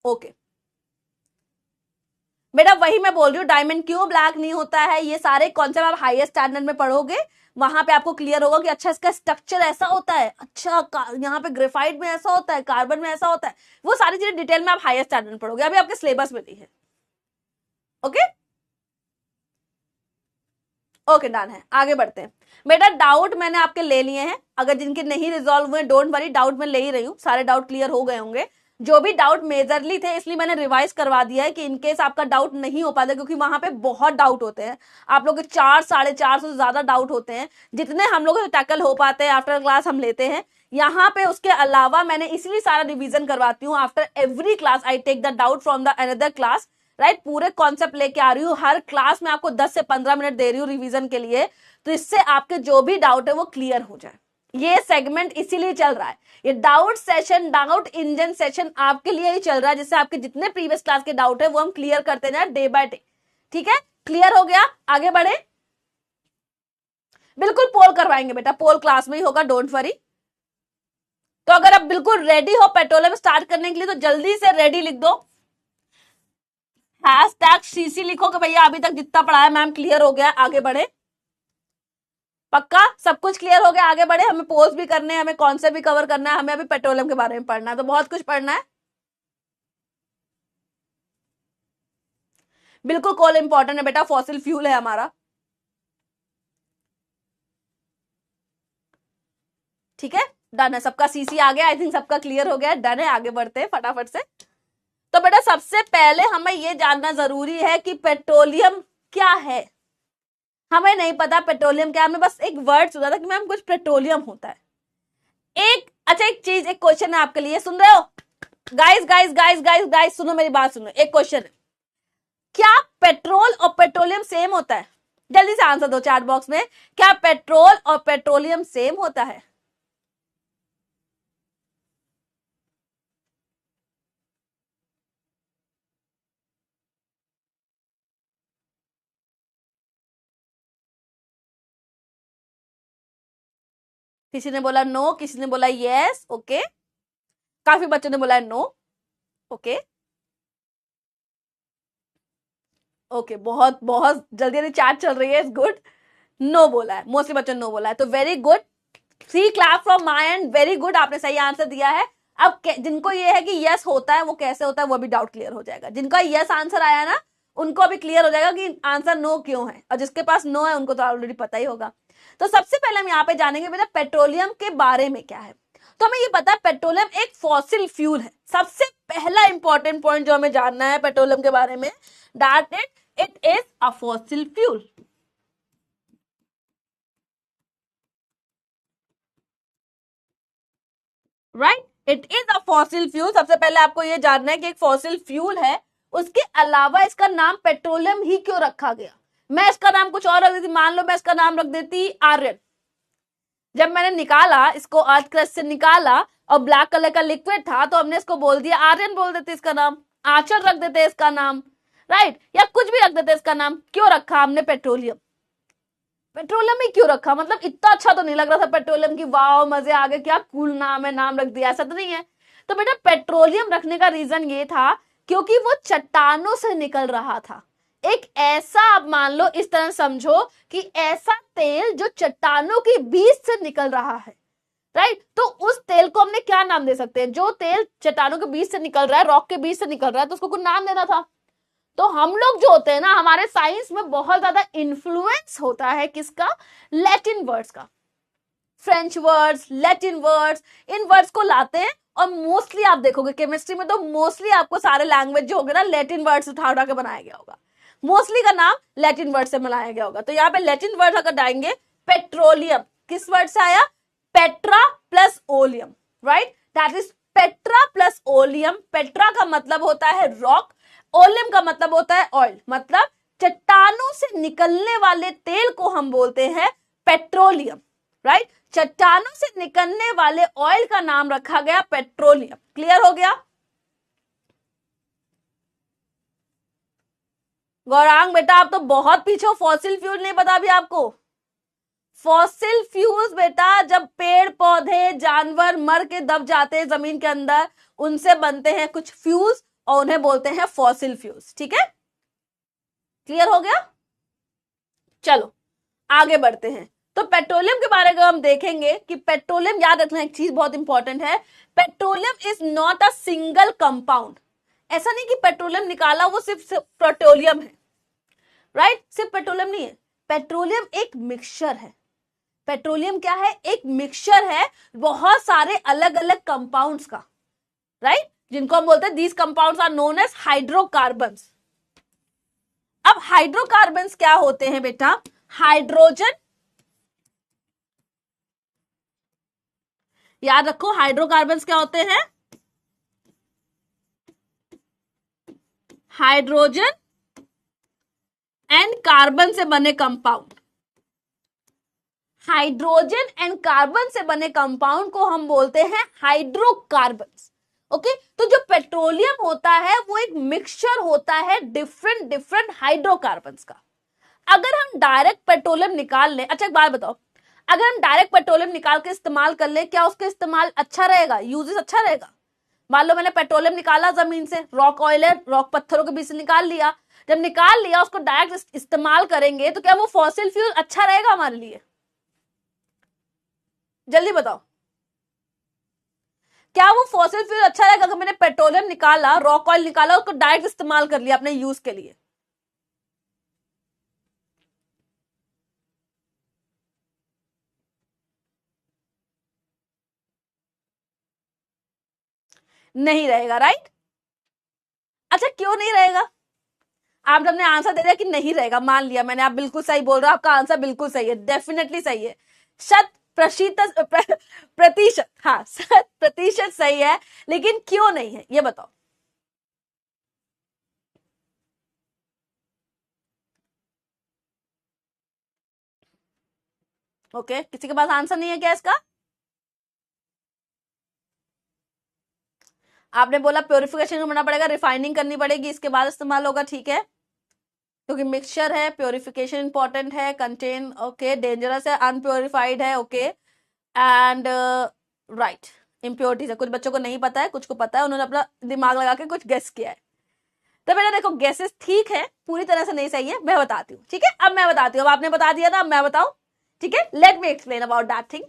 ओके। बेटा वही मैं बोल रही हूँ, डायमंड क्यों ब्लैक नहीं होता है, ये सारे कॉन्सेप्ट आप हाईएस्ट स्टैंडर्ड में पढ़ोगे, वहां पे आपको क्लियर होगा कि अच्छा इसका स्ट्रक्चर ऐसा होता है, अच्छा यहाँ पे ग्रेफाइट में ऐसा होता है, कार्बन में ऐसा होता है, वो सारी चीजें डिटेल में आप हाईएस्ट स्टैंडर्ड में पढ़ोगे, अभी आपके सिलेबस में नहीं है। ओके ओके, डन है, आगे बढ़ते हैं। बेटा डाउट मैंने आपके ले लिए हैं, अगर जिनके नहीं रिजॉल्व हुए डोंट वरी, डाउट मैं ले ही रही हूँ, सारे डाउट क्लियर हो गए होंगे। जो भी डाउट मेजरली थे इसलिए मैंने रिवाइज करवा दिया है कि इनकेस आपका डाउट नहीं हो पाता, क्योंकि वहां पे बहुत डाउट होते हैं, आप लोग के 400-450 से ज्यादा डाउट होते हैं, जितने हम लोग टैकल हो पाते हैं आफ्टर क्लास हम लेते हैं यहाँ पे। उसके अलावा मैंने इसलिए सारा रिवीजन करवाती हूँ, after every class I take the doubt from the another class, right. पूरे कॉन्सेप्ट लेके आ रही हूँ, हर क्लास में आपको 10 से 15 मिनट दे रही हूँ रिवीजन के लिए, तो इससे आपके जो भी डाउट है वो क्लियर हो जाए। ये सेगमेंट इसीलिए चल रहा है, ये doubt session, doubt engine session आपके लिए ही चल रहा है, जिससे आपके जितने प्रीवियस क्लास के डाउट है वो हम क्लियर करते जाए डे बाय डे। ठीक है, क्लियर हो गया, आगे बढ़े। बिल्कुल पोल करवाएंगे बेटा, पोल क्लास में ही होगा, डोंट वरी। तो अगर आप बिल्कुल रेडी हो पेट्रोलियम स्टार्ट करने के लिए तो जल्दी से रेडी लिख दो, #CC लिखो कि भैया अभी तक जितना पढ़ा है मैम क्लियर हो गया, आगे बढ़े। पक्का सब कुछ क्लियर हो गया, आगे बढ़े। हमें पोस्ट भी करने हैं, हमें कॉन्सेप्ट भी कवर करना है, हमें अभी पेट्रोलियम के बारे में पढ़ना है, तो बहुत कुछ पढ़ना है। बिल्कुल कोल इंपॉर्टेंट है बेटा, फॉसिल फ्यूल है हमारा। ठीक है, डन है, सबका सीसी आ गया, आई थिंक सबका क्लियर हो गया, डन है, आगे बढ़ते हैं फटाफट से। तो बेटा सबसे पहले हमें ये जानना जरूरी है कि पेट्रोलियम क्या है। हमें नहीं पता पेट्रोलियम क्या है, हमने बस एक वर्ड सुना था कि मैम कुछ पेट्रोलियम होता है। अच्छा एक चीज, एक क्वेश्चन है आपके लिए, सुन रहे हो guys guys guys guys guys, सुनो मेरी बात सुनो। एक क्वेश्चन है, क्या पेट्रोल और पेट्रोलियम सेम होता है? जल्दी से आंसर दो चैट बॉक्स में, क्या पेट्रोल और पेट्रोलियम सेम होता है? किसी ने बोला नो, किसी ने बोला यस। ओके, काफी बच्चों ने बोला नो। ओके ओके, बहुत बहुत जल्दी जल्दी चैट चल रही है, इज गुड। नो बोला है, मोस्टली बच्चों ने नो बोला है, तो very good. 3 clap from my and, very good, आपने सही आंसर दिया है। अब जिनको ये है कि यस होता है, वो कैसे होता है वो भी डाउट क्लियर हो जाएगा। जिनका यस आंसर आया ना, उनको अभी क्लियर हो जाएगा कि आंसर नो क्यों है, और जिसके पास नो है उनको तो ऑलरेडी पता ही होगा। तो सबसे पहले हम यहाँ पे जानेंगे बेटा पेट्रोलियम के बारे में क्या है। तो हमें ये पता है पेट्रोलियम एक फॉसिल फ्यूल है। सबसे पहला इंपॉर्टेंट पॉइंट जो हमें जानना है पेट्रोलियम के बारे में, that it is a fossil fuel. Right, it is a fossil fuel. सबसे पहले आपको यह जानना है कि एक फॉसिल फ्यूल है, उसके अलावा इसका नाम पेट्रोलियम ही क्यों रखा गया। मैं इसका नाम कुछ और रख देती, मान लो मैं इसका नाम रख देती आर्यन। जब मैंने निकाला इसको, अर्थ क्रस्ट से निकाला और ब्लैक कलर का लिक्विड था, तो हमने इसको बोल दिया आर्यन, बोल देते इसका नाम, आंचल रख देते इसका नाम, राइट, या कुछ भी रख देते इसका नाम। क्यों रखा हमने पेट्रोलियम? पेट्रोलियम ही क्यों रखा? मतलब इतना अच्छा तो नहीं लग रहा था पेट्रोलियम की, वाओ मजे आ गए, क्या कूल नाम है, नाम रख दिया, ऐसा तो नहीं है। तो बेटा पेट्रोलियम रखने का रीजन ये था क्योंकि वो चट्टानों से निकल रहा था। एक ऐसा, आप मान लो इस तरह समझो कि ऐसा तेल जो चट्टानों के बीच से निकल रहा है, राइट। तो उस तेल को हमने क्या नाम दे सकते हैं? जो तेल चट्टानों के बीच से निकल रहा है, रॉक के बीच से निकल रहा है, तो उसको कुछ नाम देना था। तो हम लोग जो होते हैं ना, हमारे साइंस में बहुत ज्यादा इन्फ्लुएंस होता है किसका? लैटिन वर्ड्स का। फ्रेंच वर्ड्स, लैटिन वर्ड्स, इन वर्ड्स को लाते हैं। और मोस्टली आप देखोगे केमिस्ट्री में, तो मोस्टली आपको सारे लैंग्वेज जो होंगे ना, लैटिन वर्ड्स उठा उठा के बनाया गया होगा। मोस्टली का नाम लैटिन वर्ड से बनाया गया होगा। तो यहाँ पे लैटिन वर्ड अगर डालेंगे, पेट्रोलियम किस वर्ड से आया? Petra plus oleum, right, that is Petra plus oleum. Petra का मतलब होता है रॉक, ओलियम का मतलब होता है ऑयल। मतलब चट्टानों से निकलने वाले तेल को हम बोलते हैं पेट्रोलियम, राइट। चट्टानों से निकलने वाले ऑयल का नाम रखा गया पेट्रोलियम। क्लियर हो गया? गौरांग बेटा आप तो बहुत पीछे हो, फॉसिल फ्यूल नहीं पता अभी आपको? फॉसिल फ्यूल्स बेटा जब पेड़ पौधे जानवर मर के दब जाते हैं जमीन के अंदर, उनसे बनते हैं कुछ फ्यूल्स और उन्हें बोलते हैं फॉसिल फ्यूल्स। ठीक है, क्लियर हो गया? चलो आगे बढ़ते हैं। तो पेट्रोलियम के बारे में हम देखेंगे कि पेट्रोलियम, याद रखना एक चीज बहुत इंपॉर्टेंट है, petroleum is not a single compound. ऐसा नहीं कि पेट्रोलियम निकाला वो सिर्फ पेट्रोलियम है, राइट, सिर्फ पेट्रोलियम नहीं है। पेट्रोलियम एक मिक्सचर है। पेट्रोलियम क्या है? एक मिक्सचर है बहुत सारे अलग अलग कंपाउंड्स का, राइट, जिनको हम बोलते हैं these compounds are known as hydrocarbons. अब हाइड्रोकार्बन्स क्या होते हैं बेटा? हाइड्रोजन, याद रखो हाइड्रोकार्बन्स क्या होते हैं? हाइड्रोजन एंड कार्बन से बने कंपाउंड। हाइड्रोजन एंड कार्बन से बने कंपाउंड को हम बोलते हैं हाइड्रोकार्बन्स। ओके, तो जो पेट्रोलियम होता है वो एक मिक्सचर होता है डिफरेंट डिफरेंट हाइड्रोकार्बन्स का। अगर हम डायरेक्ट पेट्रोलियम निकाल लें, अच्छा एक बात बताओ, अगर हम डायरेक्ट पेट्रोलियम निकाल के इस्तेमाल कर ले, क्या उसका इस्तेमाल अच्छा रहेगा, यूजेस अच्छा रहेगा? मान लो मैंने पेट्रोलियम निकाला जमीन से, रॉक ऑयल है, रॉक पत्थरों के बीच से निकाल लिया, जब निकाल लिया उसको डायरेक्ट इस्तेमाल करेंगे, तो क्या वो फॉसिल फ्यूल अच्छा रहेगा हमारे लिए? जल्दी बताओ, क्या वो फॉसिल फ्यूल अच्छा रहेगा? अगर मैंने पेट्रोलियम निकाला, रॉक ऑयल निकाला, उसको डायरेक्ट इस्तेमाल कर लिया अपने यूज के लिए, नहीं रहेगा, राइट। अच्छा क्यों नहीं रहेगा? आप जब ने आंसर दे दिया कि नहीं रहेगा, मान लिया मैंने, आप बिल्कुल सही बोल रहे हो, आपका आंसर बिल्कुल सही है, डेफिनेटली सही है, 100% हाँ 100% सही है, लेकिन क्यों नहीं है ये बताओ। ओके, किसी के पास आंसर नहीं है क्या इसका? आपने बोला प्योरिफिकेशन करना पड़ेगा, रिफाइनिंग करनी पड़ेगी, इसके बाद इस्तेमाल होगा, ठीक है, क्योंकि मिक्सचर है, प्योरिफिकेशन इंपॉर्टेंट है, कंटेन ओके, डेंजरस है, अनप्योरिफाइड है, ओके, एंड राइट, इम्प्योरिटीज है। कुछ बच्चों को नहीं पता है, कुछ को पता है, उन्होंने अपना दिमाग लगा के कुछ गेस किया है। तो बेटा देखो, गेसेस ठीक है, पूरी तरह से नहीं सही है, मैं बताती हूँ, ठीक है, अब मैं बताती हूँ, अब आपने बता दिया ना, अब मैं बताऊं, ठीक है, let me explain about that thing.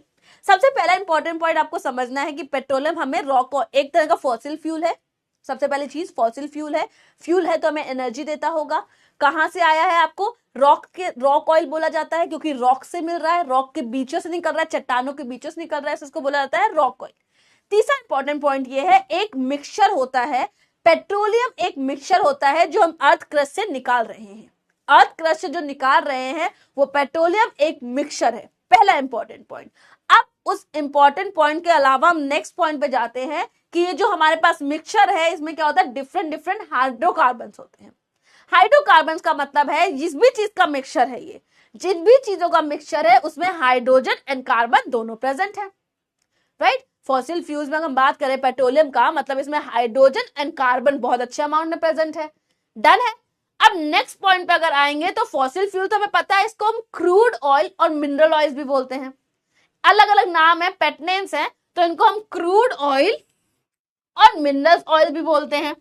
सबसे पहला इंपॉर्टेंट पॉइंट आपको समझना है कि पेट्रोलियम हमें रॉक, एक तरह का फॉसिल फ्यूल है। सबसे पहली चीज फॉसिल फ्यूल है तो हमें एनर्जी देता होगा। कहां से आया है? आपको रॉक ऑयल बोला जाता है, क्योंकि रॉक से मिल रहा है, रॉक के बीचों से निकल रहा है, चट्टानों के बीचों से निकल रहा है, इसको बोला जाता है रॉक ऑयल। तीसरा इंपॉर्टेंट पॉइंट ये है, एक मिक्सचर होता है, पेट्रोलियम एक मिक्सचर होता है जो हम अर्थ क्रस्ट से निकाल रहे हैं। अर्थ क्रस्ट से जो निकाल रहे हैं वो पेट्रोलियम एक मिक्सचर है, पहला इंपॉर्टेंट पॉइंट। अब उस इंपॉर्टेंट पॉइंट के अलावा हम नेक्स्ट पॉइंट पे जाते हैं कि ये जो हमारे पास मिक्सचर है, इसमें क्या होता है, डिफरेंट हाइड्रोकार्बन होते हैं। हाइड्रोकार्बन का मतलब है जिस भी चीज का मिक्सचर है, ये जिन भी चीजों का मिक्सचर है उसमें हाइड्रोजन एंड कार्बन दोनों प्रेजेंट है, राइट। फॉसिल फ्यूल्स में हम बात करें पेट्रोलियम का, मतलब इसमें हाइड्रोजन एंड कार्बन बहुत अच्छे अमाउंट में प्रेजेंट है, डन है। अब नेक्स्ट पॉइंट पे अगर आएंगे तो फॉसिल फ्यूल तो हमें पता है, इसको हम क्रूड ऑयल और मिनरल ऑयल भी बोलते हैं, अलग अलग नाम है, पेट नेम्स है, तो इनको हम क्रूड ऑयल और मिनरल ऑयल भी बोलते हैं,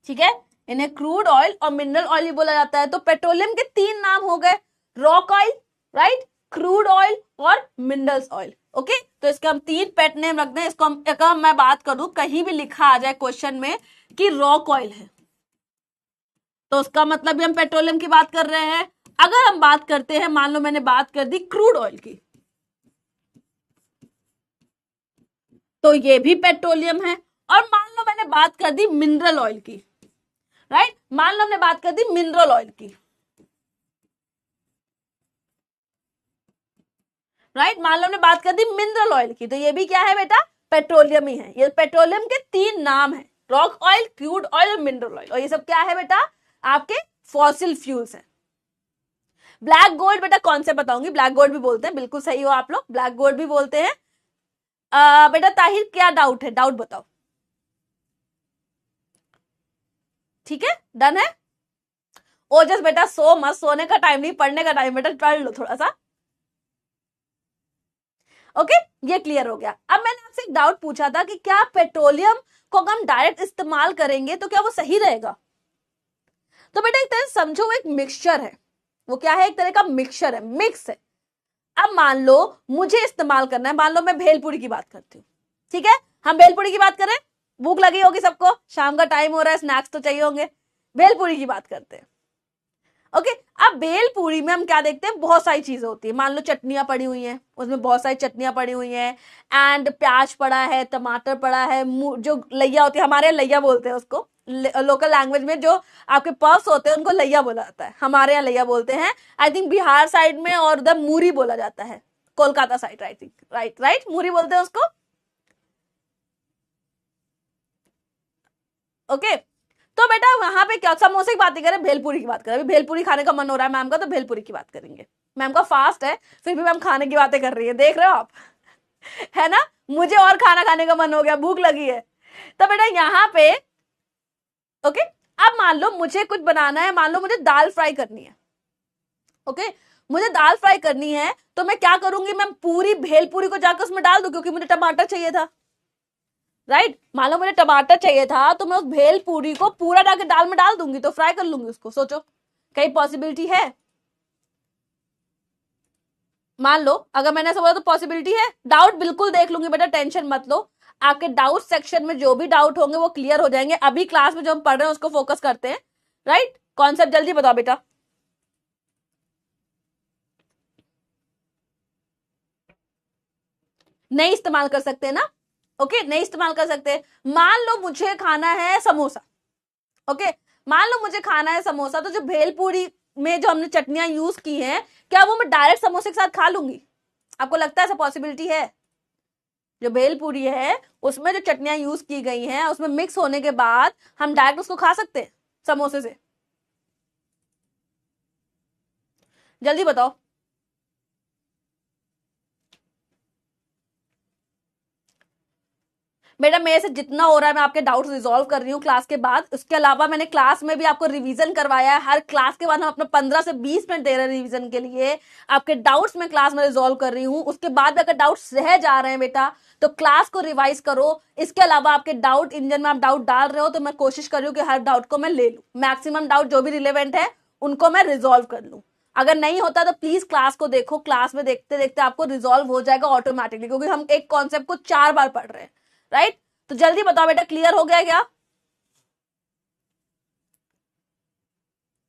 ठीक है, इन्हें क्रूड ऑयल और मिनरल ऑयल भी बोला जाता है। तो पेट्रोलियम के तीन नाम हो गए, rock oil, right, crude oil और मिनरल्स ऑयल, ओके। तो इसके हम तीन पेट नेम रखते हैं। इसको हम, अगर मैं बात करूं, कहीं भी लिखा आ जाए क्वेश्चन में कि रॉक ऑयल है, तो उसका मतलब भी हम पेट्रोलियम की बात कर रहे हैं। अगर हम बात करते हैं, मान लो मैंने बात कर दी क्रूड ऑयल की, तो ये भी पेट्रोलियम है। और मान लो मैंने बात कर दी मिनरल ऑयल की, राइट, मान लो हमने बात कर दी मिनरल ऑयल की, राइट, मान लो हमने बात कर दी मिनरल ऑयल की, तो ये भी क्या है बेटा, पेट्रोलियम ही है। ये पेट्रोलियम के तीन नाम है, रॉक ऑयल, क्रूड ऑयल और मिनरल ऑयल, और ये सब क्या है बेटा, आपके फॉसिल फ्यूल्स हैं। ब्लैक गोल्ड बेटा कौन से बताऊंगी, ब्लैक गोल्ड भी बोलते हैं, बिल्कुल सही हो आप लोग, ब्लैक गोल्ड भी बोलते हैं। बेटा ताहिर क्या डाउट है, डाउट बताओ, ठीक है, डन है। ओजस बेटा सो मत, सोने का टाइम नहीं, पढ़ने का टाइम, बेटा पढ़ लो थोड़ा सा, ओके, ये क्लियर हो गया। अब मैंने आपसे एक डाउट पूछा था कि क्या पेट्रोलियम को अगर हम डायरेक्ट इस्तेमाल करेंगे तो क्या वो सही रहेगा? तो बेटा एक तरह से समझो, वो एक मिक्सचर है, वो क्या है, एक तरह का मिक्सचर है, मिक्स है। अब मान लो मुझे इस्तेमाल करना है, मान लो मैं भेलपुरी की बात करती हूँ, ठीक है, हम भेलपुरी की बात करें, भूख लगी होगी सबको, शाम का टाइम हो रहा है, स्नैक्स तो चाहिए होंगे, भेलपुरी की बात करते हैं, ओके। अब भेलपुरी में हम क्या देखते हैं, बहुत सारी चीजें होती है, मान लो चटनियां पड़ी हुई हैं, उसमें बहुत सारी चटनियां पड़ी हुई हैं, एंड प्याज पड़ा है, टमाटर पड़ा है, जो लैया होती है, हमारे लैया बोलते हैं उसको, लोकल लैंग्वेज में जो आपके पफ्स होते हैं उनको लैया बोला जाता है, हमारे यहाँ लैया बोलते हैं, आई थिंक बिहार साइड में और उधर मूरी बोला जाता है, Kolkata side, I think, right right, मूरी बोलते हैं उसको, ओके। तो बेटा वहां पे क्या, समोसे की बात नहीं करें, भेलपुरी की बात करें, अभी भेलपुरी खाने का मन हो रहा है मैम का, तो भेलपुरी की बात करेंगे, मैम का फास्ट है, फिर भी मैम खाने की बातें कर रही है, देख रहे हो आप है ना, मुझे और खाना खाने का मन हो गया, भूख लगी है। तो बेटा यहाँ पे ओके, अब मान लो मुझे कुछ बनाना है, मान लो मुझे दाल फ्राई करनी है, ओके, मुझे दाल फ्राई करनी है, तो मैं क्या करूंगी, मैं पूरी भेलपुरी को जाकर उसमें डाल दूं, क्योंकि मुझे टमाटर चाहिए था, राइट, मान लो मुझे टमाटर चाहिए था, तो मैं उस भेलपुरी को पूरा डाल के दाल में डाल दूंगी, तो फ्राई कर लूंगी उसको, सोचो कहीं पॉसिबिलिटी है? मान लो अगर मैंने ऐसा बोला तो पॉसिबिलिटी है, डाउट बिल्कुल देख लूंगी बेटा, टेंशन मत लो, आपके डाउट सेक्शन में जो भी डाउट होंगे वो क्लियर हो जाएंगे, अभी क्लास में जो हम पढ़ रहे हैं उसको फोकस करते हैं, राइट, कॉन्सेप्ट जल्दी बताओ बेटा। नहीं इस्तेमाल कर सकते ना, ओके, नहीं इस्तेमाल कर सकते। मान लो मुझे खाना है समोसा, ओके, मान लो मुझे खाना है समोसा, तो जो भेलपूरी में जो हमने चटनियां यूज की हैं, क्या वो मैं डायरेक्ट समोसे के साथ खा लूंगी? आपको लगता है ऐसा पॉसिबिलिटी है? जो भेलपूरी है उसमें जो चटनियां यूज की गई हैं, उसमें मिक्स होने के बाद हम डायरेक्ट उसको खा सकते हैं समोसे से? जल्दी बताओ। बेटा मेरे से जितना हो रहा है मैं आपके डाउट्स रिजॉल्व कर रही हूँ क्लास के बाद। उसके अलावा मैंने क्लास में भी आपको रिवीजन करवाया है। हर क्लास के बाद हम अपना 15 से 20 मिनट दे रहे हैं रिवीजन के लिए। आपके डाउट्स मैं क्लास में रिजॉल्व कर रही हूँ। उसके बाद अगर डाउट्स रह जा रहे हैं बेटा, तो क्लास को रिवाइज करो। इसके अलावा आपके डाउट इंजन में आप डाउट डाल रहे हो, तो मैं कोशिश कर रही हूँ कि हर डाउट को मैं ले लूँ, मैक्सिमम डाउट जो भी रिलेवेंट है उनको मैं रिजॉल्व कर लूँ। अगर नहीं होता तो प्लीज क्लास को देखो, क्लास में देखते देखते आपको रिजॉल्व हो जाएगा ऑटोमेटिकली, क्योंकि हम एक कॉन्सेप्ट को 4 बार पढ़ रहे हैं, राइट? तो जल्दी बताओ बेटा, क्लियर हो गया क्या?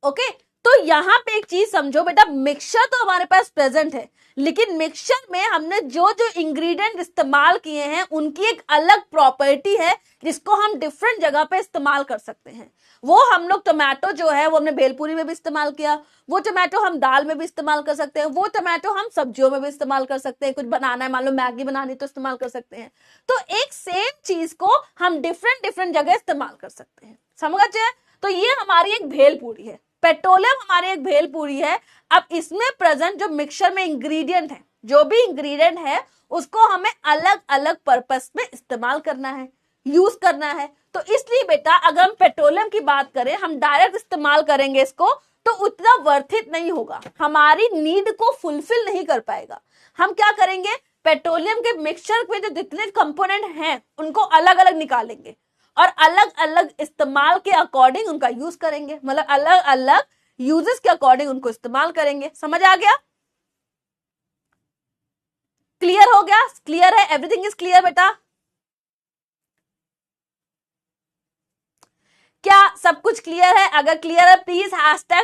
ओके, तो यहां पे एक चीज समझो बेटा, मिक्सचर तो हमारे पास प्रेजेंट है, लेकिन मिक्सचर में हमने जो जो इंग्रेडिएंट इस्तेमाल किए हैं उनकी एक अलग प्रॉपर्टी है, जिसको हम डिफरेंट जगह पे इस्तेमाल कर सकते हैं। वो हम लोग टोमेटो जो है वो हमने भेलपूरी में भी इस्तेमाल किया, वो टोमेटो हम दाल में भी इस्तेमाल कर सकते हैं, वो टोमेटो हम सब्जियों में भी इस्तेमाल कर सकते हैं। कुछ बनाना है, मान लो मैगी बनानी, तो इस्तेमाल कर सकते हैं। तो एक सेम चीज को हम डिफरेंट डिफरेंट जगह इस्तेमाल कर सकते हैं, समझे? तो ये हमारी एक भेलपूरी है, पेट्रोलियम हमारी एक भेलपूरी है। अब इसमें प्रेजेंट जो मिक्सचर में इंग्रेडिएंट है, जो भी इंग्रेडिएंट है, उसको हमें अलग अलग पर्पस में इस्तेमाल करना है, यूज करना है। तो इसलिए बेटा अगर हम पेट्रोलियम की बात करें, हम डायरेक्ट इस्तेमाल करेंगे इसको, तो उतना वर्थित नहीं होगा, हमारी नीड को फुलफिल नहीं कर पाएगा। हम क्या करेंगे, पेट्रोलियम के मिक्सचर में जो जितने कंपोनेंट हैं उनको अलग अलग निकालेंगे और अलग अलग इस्तेमाल के अकॉर्डिंग उनका यूज करेंगे, मतलब अलग अलग यूजेस के अकॉर्डिंग उनको इस्तेमाल करेंगे। समझ आ गया? क्लियर हो गया? क्लियर है? एवरीथिंग इज क्लियर बेटा? क्या सब कुछ क्लियर है? अगर क्लियर है प्लीज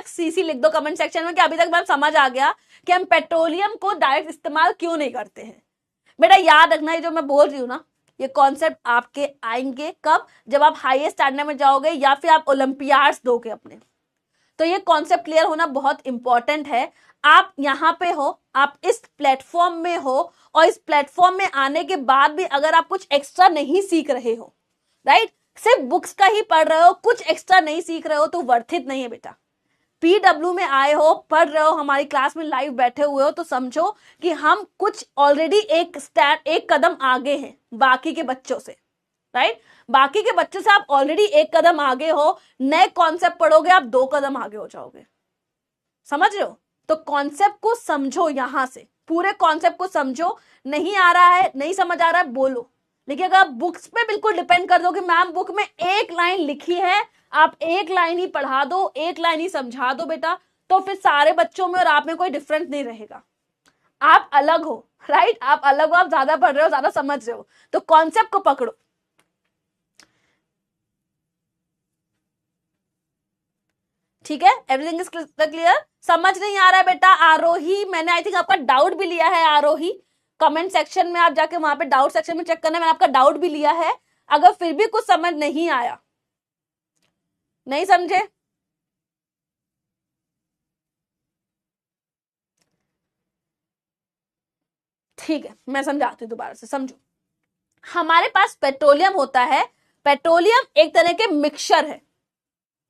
#CC लिख दो कमेंट सेक्शन में कि अभी तक मैं समझ आ गया कि हम पेट्रोलियम को डायरेक्ट इस्तेमाल क्यों नहीं करते हैं। बेटा याद रखना, ये जो मैं बोल रही हूँ ना, ये कॉन्सेप्ट आपके आएंगे कब? जब आप हाईएस्ट स्टैंडर्ड में जाओगे या फिर आप ओलंपियाड्स दोगे अपने। तो ये कॉन्सेप्ट क्लियर होना बहुत इंपॉर्टेंट है। आप यहाँ पे हो, आप इस प्लेटफॉर्म में हो, और इस प्लेटफॉर्म में आने के बाद भी अगर आप कुछ एक्स्ट्रा नहीं सीख रहे हो, राइट, सिर्फ बुक्स का ही पढ़ रहे हो, कुछ एक्स्ट्रा नहीं सीख रहे हो, तो वर्थित नहीं है बेटा। PW में आए हो, पढ़ रहे हो, हमारी क्लास में लाइव बैठे हुए हो, तो समझो कि हम कुछ ऑलरेडी एक कदम आगे हैं बाकी के बच्चों से, राइट? बाकी के बच्चों से आप ऑलरेडी एक कदम आगे हो। नए कॉन्सेप्ट पढ़ोगे आप 2 कदम आगे हो जाओगे, समझ रहे हो? तो कॉन्सेप्ट को समझो, यहां से पूरे कॉन्सेप्ट को समझो। नहीं आ रहा है, नहीं समझ आ रहा है, बोलो। लेकिन अगर आप बुक्स पे बिल्कुल डिपेंड कर दो कि मैम बुक में एक लाइन लिखी है, आप एक लाइन ही पढ़ा दो, एक लाइन ही समझा दो बेटा, तो फिर सारे बच्चों में और आप में कोई डिफरेंस नहीं रहेगा। आप अलग हो, राइट? आप अलग हो, आप ज्यादा पढ़ रहे हो, ज्यादा समझ रहे हो, तो कॉन्सेप्ट को पकड़ो। ठीक है, एवरीथिंग इज क्लियर? समझ नहीं आ रहा है बेटा? आरोही, मैंने आई थिंक आपका डाउट भी लिया है। आरोही, कमेंट सेक्शन में आप जाके वहां पे डाउट सेक्शन में चेक करना, मैंने आपका डाउट भी लिया है। अगर फिर भी कुछ समझ नहीं आया, नहीं समझे, ठीक है, मैं समझाती हूँ दोबारा से, समझो। हमारे पास पेट्रोलियम होता है, पेट्रोलियम एक तरह के मिक्सचर है।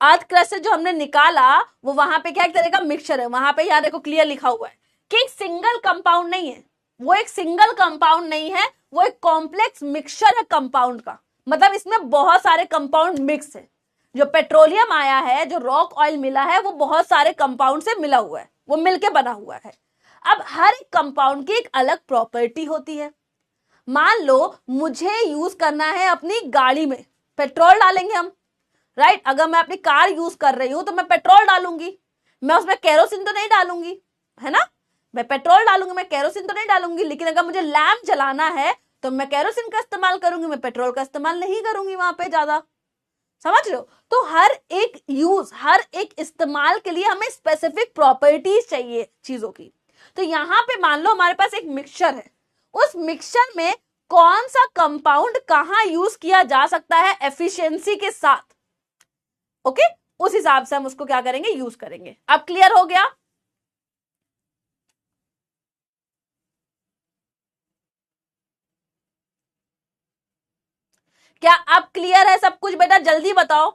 अर्थ क्रस्ट से जो हमने निकाला वो वहां पे क्या एक तरह का मिक्सचर है। वहां पे यार देखो क्लियर लिखा हुआ है कि एक सिंगल कंपाउंड नहीं है, वो एक सिंगल कंपाउंड नहीं है, वो एक कॉम्प्लेक्स मिक्सचर है कंपाउंड का। मतलब इसमें बहुत सारे कंपाउंड मिक्स है। जो पेट्रोलियम आया है, जो रॉक ऑयल मिला है, वो बहुत सारे कंपाउंड से मिला हुआ है, वो मिलके बना हुआ है। अब हर एक कंपाउंड की एक अलग प्रॉपर्टी होती है। मान लो मुझे यूज करना है अपनी गाड़ी में, पेट्रोल डालेंगे हम, राइट? अगर मैं अपनी कार यूज कर रही हूं तो मैं पेट्रोल डालूंगी, मैं उसमें केरोसिन तो नहीं डालूंगी, है ना? मैं पेट्रोल डालूंगी, मैं केरोसिन तो नहीं डालूंगी। लेकिन अगर मुझे लैंप जलाना है तो मैं केरोसिन का इस्तेमाल करूंगी, मैं पेट्रोल का इस्तेमाल नहीं करूंगी वहां पे ज्यादा। समझ रहे हो? तो हर एक यूज, हर एक इस्तेमाल के लिए हमें स्पेसिफिक प्रॉपर्टीज चाहिए चीजों की। तो यहां पे मान लो हमारे पास एक मिक्सचर है, उस मिक्सचर में कौन सा कंपाउंड कहां यूज किया जा सकता है एफिशिएंसी के साथ, ओके, उस हिसाब से हम उसको क्या करेंगे, यूज करेंगे। अब क्लियर हो गया? क्या अब क्लियर है सब कुछ बेटा? जल्दी बताओ।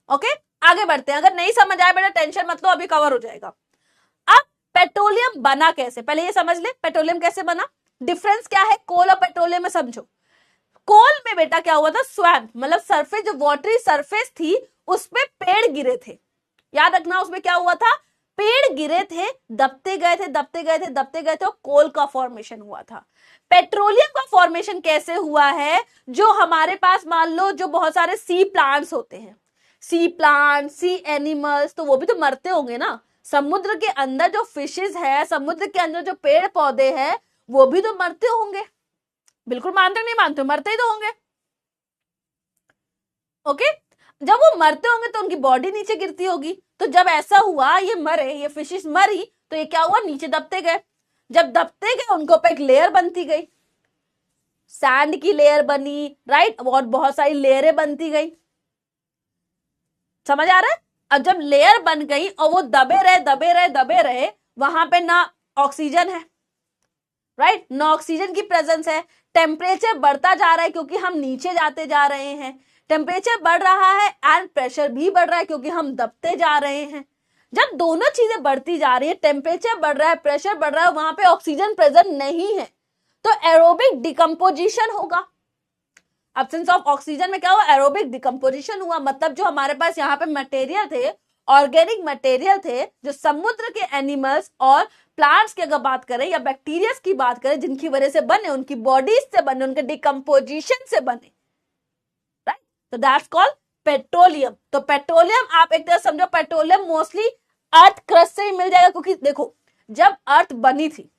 ओके, आगे बढ़ते हैं। अगर नहीं समझ आए बेटा टेंशन मत लो, अभी कवर हो जाएगा। अब पेट्रोलियम बना कैसे, पहले ये समझ ले पेट्रोलियम कैसे बना। डिफरेंस क्या है कोल और पेट्रोलियम में, समझो। कोल में बेटा क्या हुआ था, स्वैम्प मतलब सरफेस, जो वाटरी सरफेस थी उसमें पेड़ गिरे थे। याद रखना उसमें क्या हुआ था, पेड़ गिरे थे, दबते गए थे, दबते गए थे, दबते गए थे, और कोल का फॉर्मेशन हुआ था। पेट्रोलियम का फॉर्मेशन कैसे हुआ है, जो हमारे पास मान लो जो बहुत सारे सी प्लांट्स होते हैं, सी प्लांट, सी एनिमल्स, तो वो भी तो मरते होंगे ना। समुद्र के अंदर जो फिशेस है, समुद्र के अंदर जो पेड़ पौधे हैं, वो भी तो मरते होंगे। बिल्कुल मानते हो नहीं मानते हो, मरते ही तो होंगे। ओके, जब वो मरते होंगे तो उनकी बॉडी नीचे गिरती होगी। तो जब ऐसा हुआ, ये मरे, ये फिशेस मरी, तो ये क्या हुआ, नीचे दबते गए। जब दबते गए उनको पे एक लेयर बनती गई, सैंड की लेयर बनी, राइट, और बहुत सारी लेयरें बनती गई। समझ आ रहा है? अब जब लेयर बन गई और वो दबे रहे, दबे रहे, दबे रहे, वहां पे ना ऑक्सीजन है, राइट, ना ऑक्सीजन की प्रेजेंस है। टेम्परेचर बढ़ता जा रहा है क्योंकि हम नीचे जाते जा रहे हैं। टेम्परेचर बढ़ रहा है एंड प्रेशर भी बढ़ रहा है क्योंकि हम दबते जा रहे हैं। जब दोनों चीजें बढ़ती जा रही है, टेम्परेचर बढ़ रहा है, प्रेशर बढ़ रहा है, वहां पे ऑक्सीजन प्रेजेंट नहीं है, तो एरोबिक डिकम्पोजिशन होगा। एब्सेंस ऑफ ऑक्सीजन में क्या हुआ, एरोबिक डिकम्पोजिशन हुआ। मतलब जो हमारे पास यहाँ पे मटेरियल थे, ऑर्गेनिक मटेरियल थे, जो समुद्र के एनिमल्स और प्लांट्स की अगर बात करें या बैक्टीरिया की बात करें, जिनकी वजह से बने, उनकी बॉडीज से बने, उनके डिकम्पोजिशन से बने, राइट, तो दैट्स कॉल्ड पेट्रोलियम। तो पेट्रोलियम आप एक तरह समझो, पेट्रोलियम मोस्टली अर्थ क्रस्ट से ही मिल जाएगा, क्योंकि देखो जब अर्थ बनी थी,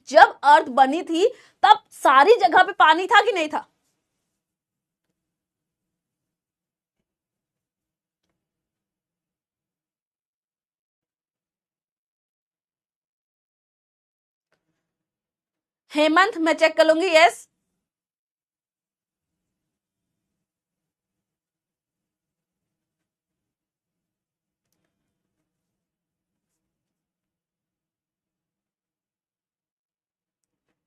जब अर्थ बनी थी तब सारी जगह पे पानी था कि नहीं था? हेमंत मैं चेक कर लूंगी, यस।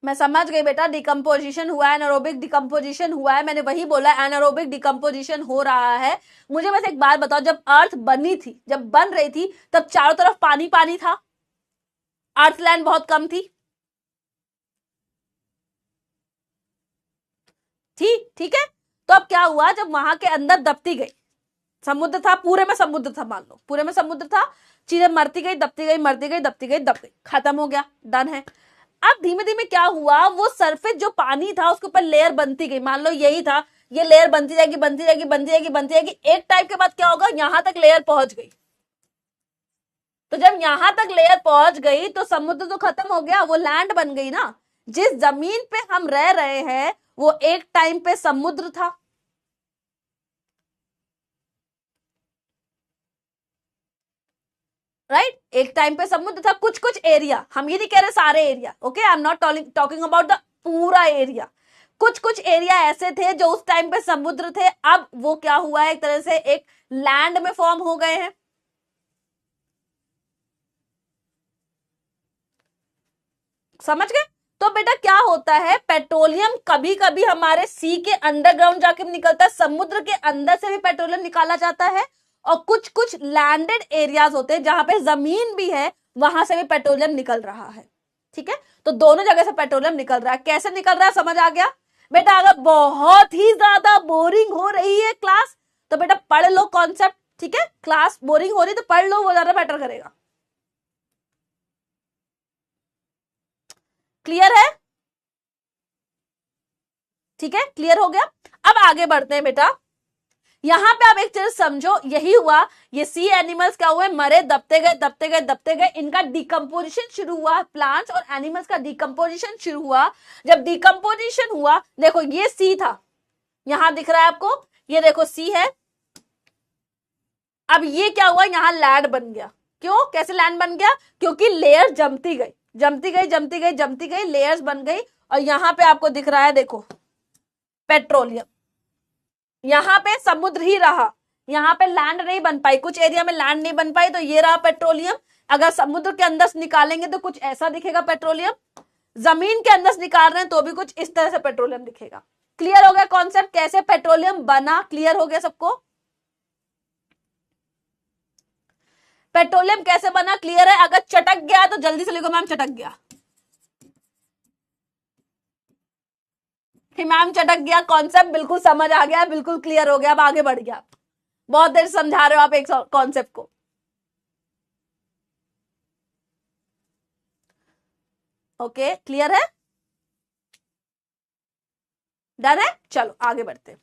मैं समझ गई बेटा, डिकम्पोजिशन हुआ है, एनारोबिक डिकम्पोजिशन हुआ है, मैंने वही बोला एनारोबिक डिकम्पोजिशन हो रहा है। मुझे बस एक बात बताओ, जब अर्थ बनी थी, जब बन रही थी, तब चारों तरफ पानी पानी था, अर्थ लैंड बहुत कम थी, ठीक है। तो अब क्या हुआ, जब वहां के अंदर दबती गई, समुद्र था, पूरे में समुद्र था, मान लो पूरे में समुद्र था, चीजें मरती गई, दबती गई, मरती गई, दबती गई, दब गई, खत्म हो गया, डन है। अब धीमे धीमे क्या हुआ, वो सरफेस जो पानी था उसके ऊपर लेयर बनती गई, मान लो यही था, ये लेयर बनती जाएगी, बनती जाएगी, बनती जाएगी, बनती जाएगी, एक टाइप के बाद क्या होगा, यहां तक लेयर पहुंच गई। तो जब यहां तक लेयर पहुंच गई तो समुद्र तो खत्म हो गया, वो लैंड बन गई ना। जिस जमीन पे हम रह रहे हैं वो एक टाइम पे समुद्र था, राइट, एक टाइम पे समुद्र था। कुछ कुछ एरिया, हम ये नहीं कह रहे सारे area, okay, I am not talking about the पूरा एरिया। कुछ कुछ एरिया ऐसे थे जो उस टाइम पे समुद्र थे, अब वो क्या हुआ है, एक तरह से एक लैंड में फॉर्म हो गए हैं। समझ गए? तो बेटा क्या होता है, पेट्रोलियम कभी कभी हमारे सी के अंडरग्राउंड जाके भी निकलता है, समुद्र के अंदर से भी पेट्रोलियम निकाला जाता है, और कुछ कुछ लैंडेड एरियाज होते हैं जहां पे जमीन भी है, वहां से भी पेट्रोलियम निकल रहा है। ठीक है, तो दोनों जगह से पेट्रोलियम निकल रहा है। कैसे निकल रहा है समझ आ गया बेटा? अगर बहुत ही ज्यादा बोरिंग हो रही है क्लास, तो बेटा पढ़ लो कॉन्सेप्ट, ठीक है, क्लास बोरिंग हो रही तो पढ़ लो, वो ज्यादा बेटर करेगा। क्लियर है? ठीक है, क्लियर हो गया। अब आगे बढ़ते हैं बेटा, यहां पे आप एक चीज समझो, यही हुआ, ये सी एनिमल्स क्या हुए, मरे, दबते गए, दबते गए, दबते गए, इनका डिकम्पोजिशन शुरू हुआ, प्लांट्स और एनिमल्स का डिकम्पोजिशन शुरू हुआ। जब डिकम्पोजिशन हुआ, देखो ये सी था, यहां दिख रहा है आपको, ये देखो सी है। अब ये क्या हुआ, यहां लैंड बन गया। क्यों, कैसे लैंड बन गया? क्योंकि लेयर जमती गई, जमती गई, जमती गई, जमती गई, लेयर्स बन गई, और यहां पे आपको दिख रहा है, देखो पेट्रोलियम। यहां पे समुद्र ही रहा, यहाँ पे लैंड नहीं बन पाई, कुछ एरिया में लैंड नहीं बन पाई, तो ये रहा पेट्रोलियम। अगर समुद्र के अंदर से निकालेंगे तो कुछ ऐसा दिखेगा पेट्रोलियम, जमीन के अंदर से निकाल रहे हैं तो भी कुछ इस तरह से पेट्रोलियम दिखेगा। क्लियर हो गया कॉन्सेप्ट कैसे पेट्रोलियम बना? क्लियर हो गया सबको? पेट्रोलियम कैसे बना क्लियर है? अगर चटक गया तो जल्दी से लिखो मैम चटक गया। मैम चटक गया, कॉन्सेप्ट बिल्कुल समझ आ गया, बिल्कुल क्लियर हो गया, अब आगे बढ़ गया। बहुत देर समझा रहे हो आप एक कॉन्सेप्ट को। ओके क्लियर है? डन है? चलो आगे बढ़ते हैं।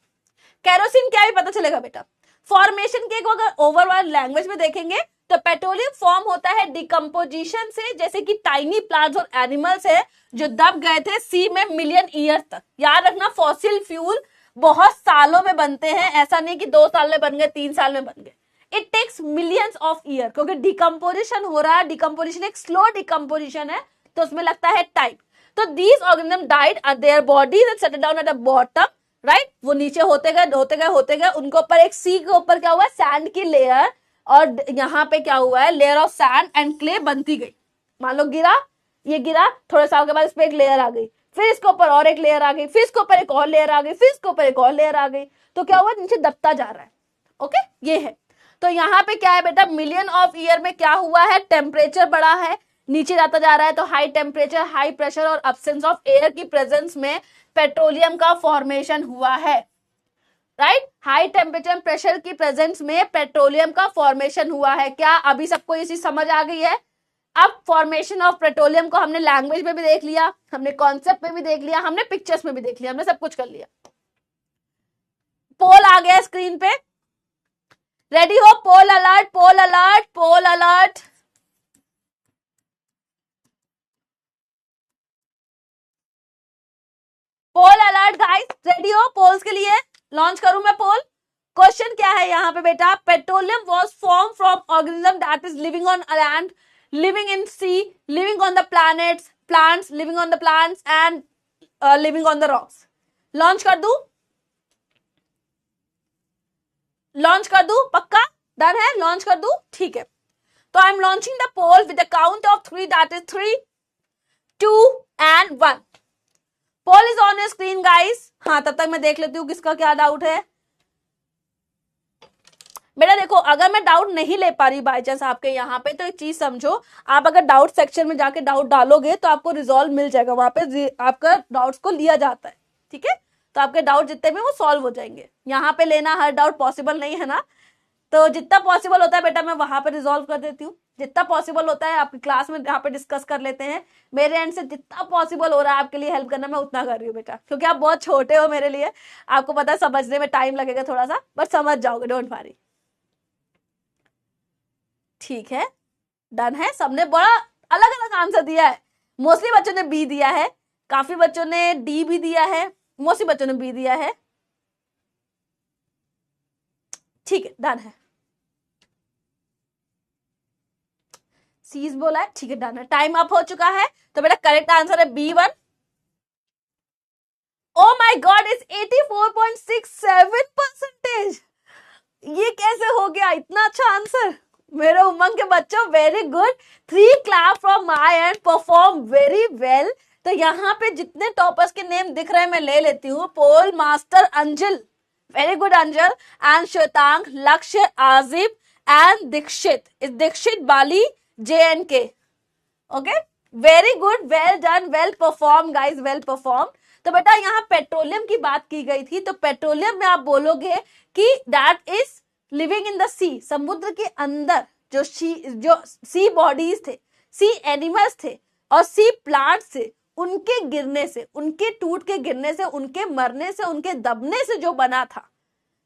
केरोसिन क्या भी पता चलेगा बेटा। फॉर्मेशन के अगर ओवरऑल लैंग्वेज में देखेंगे तो पेट्रोलियम फॉर्म होता है डिकम्पोजिशन से, जैसे कि टाइनी प्लांट्स और एनिमल्स है जो दब गए थे सी में मिलियन ईयर तक। याद रखना फॉसिल फ्यूल बहुत सालों में बनते हैं, ऐसा नहीं कि 2 साल में बन गए, 3 साल में बन गए। It takes millions of year, क्योंकि डिकम्पोजिशन हो रहा है। डिकम्पोजिशन एक स्लो डिकम्पोजिशन है तो उसमें लगता है टाइम। तो these organism died eight their bodies and settle down at the bottom, right. वो नीचे होते गए, उनके ऊपर एक सी के ऊपर क्या हुआ है, सैंड की लेयर, और यहाँ पे क्या हुआ है, layer of sand and clay बनती गई। मान लो गिरा, ये गिरा, थोड़े साल के बाद इस पे एक लेयर आ गई, फिर इसके ऊपर और एक लेयर आ गई, फिर इसके ऊपर एक और लेयर आ गई, फिर इसके ऊपर एक और लेयर आ गई, तो क्या हुआ, नीचे दबता जा रहा है। ओके ये है। तो यहाँ पे क्या है बेटा, मिलियन ऑफ ईयर में क्या हुआ है, टेम्परेचर बढ़ा है, नीचे जाता जा रहा है। तो हाई टेम्परेचर, हाई प्रेशर और एब्सेंस ऑफ एयर की प्रेजेंस में पेट्रोलियम का फॉर्मेशन हुआ है, राइट। हाई टेम्परेचर प्रेशर की प्रेजेंस में पेट्रोलियम का फॉर्मेशन हुआ है। क्या अभी सबको ये चीज समझ आ गई है? अब फॉर्मेशन ऑफ पेट्रोलियम को हमने लैंग्वेज में भी देख लिया, हमने कॉन्सेप्ट में भी देख लिया, हमने पिक्चर्स में भी देख लिया, हमने सब कुछ कर लिया। पोल आ गया स्क्रीन पे, रेडी हो? पोल अलर्ट, पोल अलर्ट, पोल अलर्ट। पोल अलर्ट गाइस, रेडी हो पोल्स के लिए? लॉन्च करूं मैं पोल? क्वेश्चन क्या है यहाँ पे बेटा, petroleum was form from organism that is living on land, living in sea, living on the planets, plants, living on the plants and living on the rocks. Launch कर दूं? लॉन्च कर दूं? पक्का डन है? लॉन्च कर दूं? ठीक है। तो I am launching the poll with the count of 3, that is 3, 2 and 1। Poll is on screen guys. हाँ तब तक मैं देख लेती हूँ किसका क्या डाउट है। बेटा देखो, अगर मैं डाउट नहीं ले पा रही बाई चांस आपके यहाँ पे, तो एक चीज समझो, आप अगर डाउट सेक्शन में जाके डाउट डालोगे तो आपको रिजॉल्व मिल जाएगा, वहां पे आपका डाउट्स को लिया जाता है, ठीक है। तो आपके डाउट जितने भी वो सॉल्व हो जाएंगे। यहाँ पे लेना हर डाउट पॉसिबल नहीं है ना, तो जितना पॉसिबल होता है बेटा मैं वहां पे रिजॉल्व कर देती हूँ। जितना पॉसिबल होता है आपकी क्लास में यहाँ पे डिस्कस कर लेते हैं। मेरे एंड से जितना पॉसिबल हो रहा है आपके लिए हेल्प करना, मैं उतना कर रही हूँ बेटा, क्योंकि आप बहुत छोटे हो मेरे लिए, आपको पता है समझने में टाइम लगेगा थोड़ा सा, बट समझ जाओगे, डोंट वरी। ठीक है, डन है। सबने बड़ा अलग अलग आंसर दिया है। मोस्टली बच्चों ने बी दिया है, काफी बच्चों ने डी भी दिया है, मोस्टली बच्चों ने बी दिया है। ठीक है, डन है। सीज बोला है, ठीक है, डन है। टाइम अप हो चुका है, तो बेटा करेक्ट आंसर है B1। Oh my God, is 84.67%। ये कैसे हो गया इतना अच्छा आंसर? मेरे उमंग के बच्चों, very good. 3 clap from my and, perform very well. तो यहाँ पे जितने टॉपर्स के नेम दिख रहे हैं मैं ले लेती हूँ। Poll master Anjal, very good Anjal, and Shwetang, Lakshya, Ajib and Dikshit, is Dikshit Bali JNK। Okay, very good, well done, well perform guys, well perform. तो बेटा यहाँ पेट्रोलियम की बात की गई थी, तो पेट्रोलियम में आप बोलोगे कि that is living in the sea, समुद्र के अंदर जो सी बॉडीज थे, सी एनिमल्स थे और सी प्लांट्स थे, उनके गिरने से, उनके टूट के गिरने से, उनके मरने से, उनके दबने से जो बना था,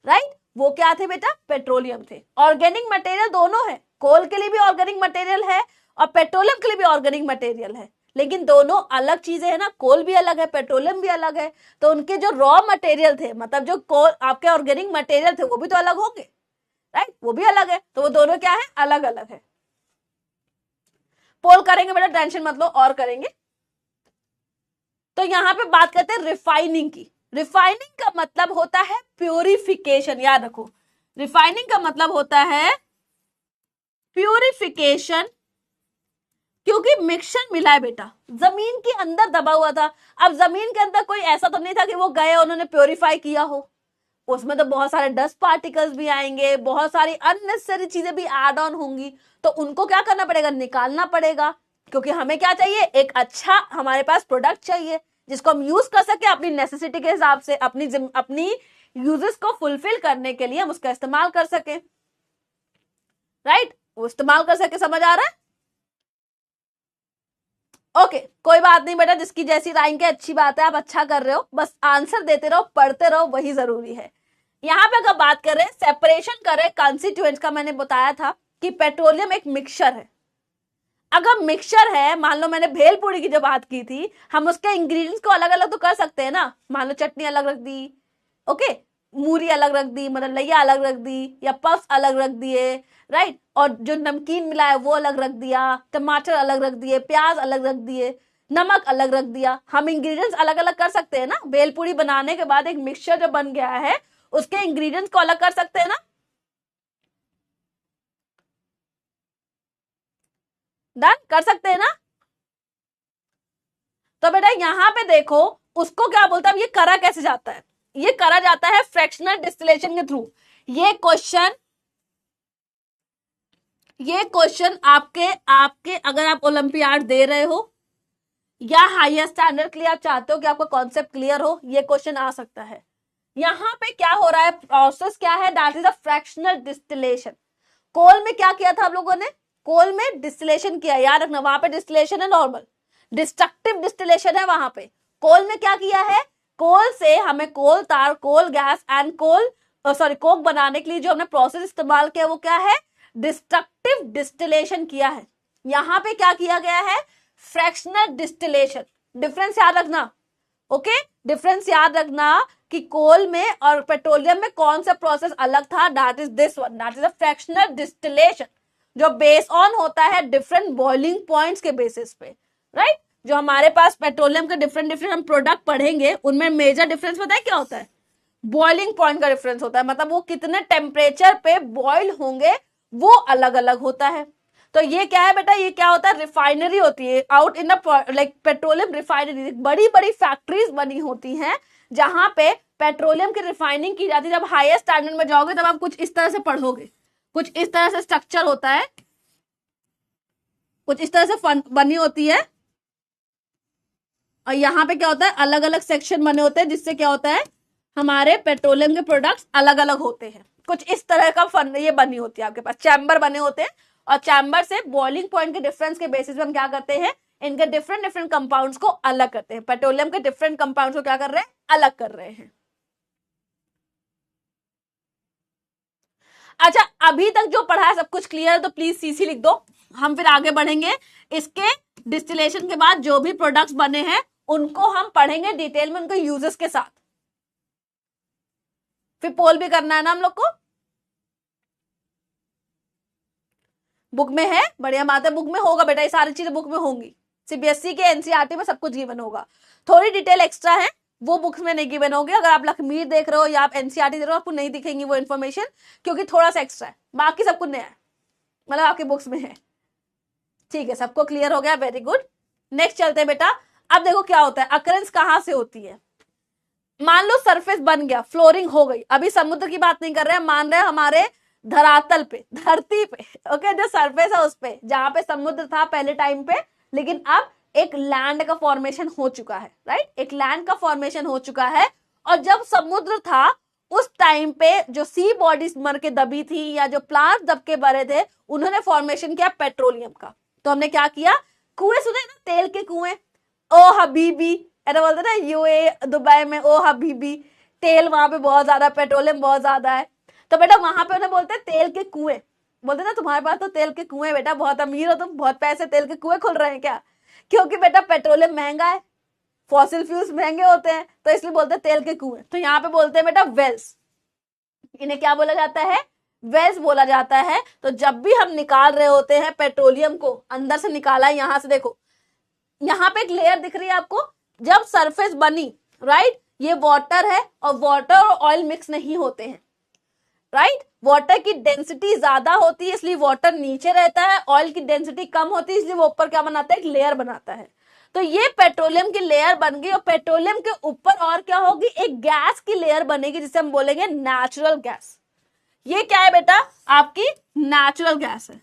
राइट, वो क्या थे बेटा, पेट्रोलियम थे। ऑर्गेनिक मटेरियल दोनों है, कोल के लिए भी ऑर्गेनिक मटेरियल है और पेट्रोलियम के लिए भी ऑर्गेनिक मटेरियल है, लेकिन दोनों अलग चीजें है ना, कोल भी अलग है, पेट्रोलियम भी अलग है। तो उनके जो रॉ मटेरियल थे, मतलब जो कोल आपके ऑर्गेनिक मटेरियल थे, वो भी तो अलग होंगे, राइट, वो भी अलग है। तो वो दोनों क्या है, अलग अलग है। पोल करेंगे बेटा, टेंशन मत लो, और करेंगे। तो यहाँ पे बात करते हैं रिफाइनिंग की। रिफाइनिंग का मतलब होता है प्योरिफिकेशन, याद रखो, रिफाइनिंग का मतलब होता है प्योरिफिकेशन, क्योंकि मिक्सचर मिला है बेटा, जमीन के अंदर दबा हुआ था। अब जमीन के अंदर कोई ऐसा तो नहीं था कि वो गए उन्होंने प्योरीफाई किया हो, उसमें तो बहुत सारे डस्ट पार्टिकल्स भी आएंगे, बहुत सारी अननेसेसरी चीजें भी ऐड ऑन होंगी, तो उनको क्या करना पड़ेगा, निकालना पड़ेगा, क्योंकि हमें क्या चाहिए, एक अच्छा हमारे पास प्रोडक्ट चाहिए जिसको हम यूज कर सके अपनी नेसेसिटी के हिसाब से, अपनी यूजेस को फुलफिल करने के लिए हम उसका इस्तेमाल कर सके, राइट, वो इस्तेमाल कर सके, समझ आ रहा है? ओके कोई बात नहीं बेटा, जिसकी जैसी रैंक है अच्छी बात है, आप अच्छा कर रहे हो, बस आंसर देते रहो, पढ़ते रहो, वही जरूरी है। यहाँ पे अगर बात करें, सेपरेशन करें कंस्टिट्यूएंट्स का, मैंने बताया था कि पेट्रोलियम एक मिक्सचर है। अगर मिक्सचर है, मान लो मैंने भेलपूरी की जो बात की थी, हम उसके इंग्रेडिएंट्स को अलग अलग तो कर सकते हैं ना, मान लो चटनी अलग रख दी, ओके, मूरी अलग रख दी, मतलब लैया अलग रख दी, या पफ्स अलग रख दिए, राइट, और जो नमकीन मिला है वो अलग रख दिया, टमाटर अलग रख दिए, प्याज अलग रख दिए, नमक अलग रख दिया, हम इंग्रेडिएंट्स अलग अलग कर सकते हैं ना। भेलपूरी बनाने के बाद एक मिक्सचर जो बन गया है, उसके इंग्रेडिएंट्स को अलग कर सकते हैं ना, डन कर सकते हैं ना। तो बेटा यहां पे देखो, उसको क्या बोलता है, ये करा कैसे जाता है, ये करा जाता है फ्रैक्शनल डिस्टिलेशन के थ्रू। ये क्वेश्चन आपके आपके अगर आप ओलंपियाड दे रहे हो या हायर स्टैंडर्ड के लिए आप चाहते हो कि आपका कॉन्सेप्ट क्लियर हो, ये क्वेश्चन आ सकता है। यहां पे क्या हो रहा है, प्रोसेस क्या है, that is a fractional distillation. Coal में क्या किया था आप लोगों ने, कोल में डिस्टिलेशन किया, याद रखना, वहां पे डिस्टिलेशन है नॉर्मल, डिस्ट्रक्टिव डिस्टिलेशन है वहां पे। कोल में क्या किया है, कोल से हमें कोल तार, कोल गैस एंड कोक बनाने के लिए जो हमने प्रोसेस इस्तेमाल किया वो क्या है, डिस्ट्रक्टिव डिस्टिलेशन किया है। यहां पे क्या किया गया है, फ्रैक्शनल डिस्टिलेशन। डिफरेंस याद रखना, ओके, डिफरेंस याद रखना कि कोल में और पेट्रोलियम में कौन सा प्रोसेस अलग था, that is this one, that is a fractional distillation, जो बेस ऑन होता है डिफरेंट बॉइलिंग पॉइंट्स के बेसिस पे, राइट। जो हमारे पास पेट्रोलियम के डिफरेंट हम प्रोडक्ट पढ़ेंगे, उनमें मेजर डिफरेंस पता है क्या होता है, बॉइलिंग पॉइंट का डिफरेंस होता है, मतलब वो कितने टेम्परेचर पे बॉइल होंगे वो अलग अलग होता है। तो ये क्या है बेटा, ये क्या होता है, रिफाइनरी होती है, out in the like petroleum refinery, बड़ी बड़ी फैक्ट्रीज बनी होती हैं जहां पे पेट्रोलियम की रिफाइनिंग की जाती है। जब हायर स्टैंडर्ड में जाओगे तब आप कुछ इस तरह से पढ़ोगे, कुछ इस तरह से स्ट्रक्चर होता है, कुछ इस तरह से बनी होती है, और यहाँ पे क्या होता है, अलग अलग सेक्शन बने होते हैं, जिससे क्या होता है, हमारे पेट्रोलियम के प्रोडक्ट्स अलग अलग होते हैं। कुछ इस तरह का ये बनी होती है, आपके पास चैम्बर बने होते हैं, और चैम्बर से बॉइलिंग पॉइंट के डिफरेंस के बेसिस पे हम क्या करते हैं, इनके डिफरेंट कंपाउंड्स को अलग करते हैं। पेट्रोलियम के डिफरेंट कंपाउंड्स को क्या कर रहे हैं, अलग कर रहे हैं। अच्छा, अभी तक जो पढ़ा है सब कुछ क्लियर है तो प्लीज सीसी लिख दो, हम फिर आगे बढ़ेंगे। इसके डिस्टिलेशन के बाद जो भी प्रोडक्ट्स बने हैं उनको हम पढ़ेंगे डिटेल में, उनके यूजेस के साथ। फिर पोल भी करना है ना हम लोग को, बुक में है, बढ़िया बात है, बुक में होगा बेटा, ये सारी चीजें बुक में होंगी, सीबीएसई के एनसीईआरटी में सब कुछ गिवन होगा। थोड़ी डिटेल एक्स्ट्रा है, वो बुक्स में नहीं गिवन होगी। अगर आप लखमीर देख रहे हो या आप एनसीईआरटी देख रहे हो, आपको नहीं दिखेंगी वो इन्फॉर्मेशन, क्योंकि थोड़ा सा एक्स्ट्रा है, बाकी सब कुछ नया है, मतलब आपकी बुक्स में है। ठीक है, सबको क्लियर हो गया, वेरी गुड। नेक्स्ट चलते हैं बेटा। अब देखो क्या होता है, अकरेंस कहां से होती है, मान लो सरफेस बन गया, फ्लोरिंग हो गई, अभी समुद्र की बात नहीं कर रहे हैं, मान रहे हैं हमारे धरातल पे, धरती पे, ओके, जो सरफेस है उस पे, जहां पे समुद्र था पहले टाइम पे, लेकिन अब एक लैंड का फॉर्मेशन हो चुका है, राइट, एक लैंड का फॉर्मेशन हो चुका है। और जब समुद्र था उस टाइम पे जो सी बॉडीज मर के दबी थी या जो प्लांट दब के बने थे, उन्होंने फॉर्मेशन किया पेट्रोलियम का। तो हमने क्या किया, कुएं सुने ना, तेल के कुएं, ओ हबीबी, ऐसा बोलते ना यूए दुबई में, ओ हबीबी, तेल वहां पे बहुत ज्यादा, पेट्रोलियम बहुत ज्यादा है, तो बेटा वहां पे उन्हें बोलते हैं तेल के कुएं, बोलते ना तुम्हारे पास तो तेल के कुएं, बेटा बहुत अमीर हो तुम, बहुत पैसे, तेल के कुएं खुल रहे हैं क्या, क्योंकि बेटा पेट्रोलियम महंगा है, फॉसिल फ्यूल्स महंगे होते हैं, तो इसलिए बोलते हैं तेल के कुएं। तो यहाँ पे बोलते हैं बेटा वेल्स, इन्हें क्या बोला जाता है, वेल्स बोला जाता है। तो जब भी हम निकाल रहे होते हैं पेट्रोलियम को, अंदर से निकाला है, यहां से देखो, यहाँ पे एक लेयर दिख रही है आपको, जब सरफेस बनी, राइट, ये वाटर है और वाटर और ऑयल मिक्स नहीं होते हैं, राइट। वाटर की डेंसिटी ज्यादा होती है इसलिए वाटर नीचे रहता है, ऑयल की डेंसिटी कम होती है इसलिए वो ऊपर क्या बनाता है, एक लेयर बनाता है। तो ये पेट्रोलियम की लेयर बन गई और पेट्रोलियम के ऊपर और क्या होगी, एक गैस की लेयर बनेगी जिसे हम बोलेंगे नेचुरल गैस। ये क्या है बेटा, आपकी नेचुरल गैस है।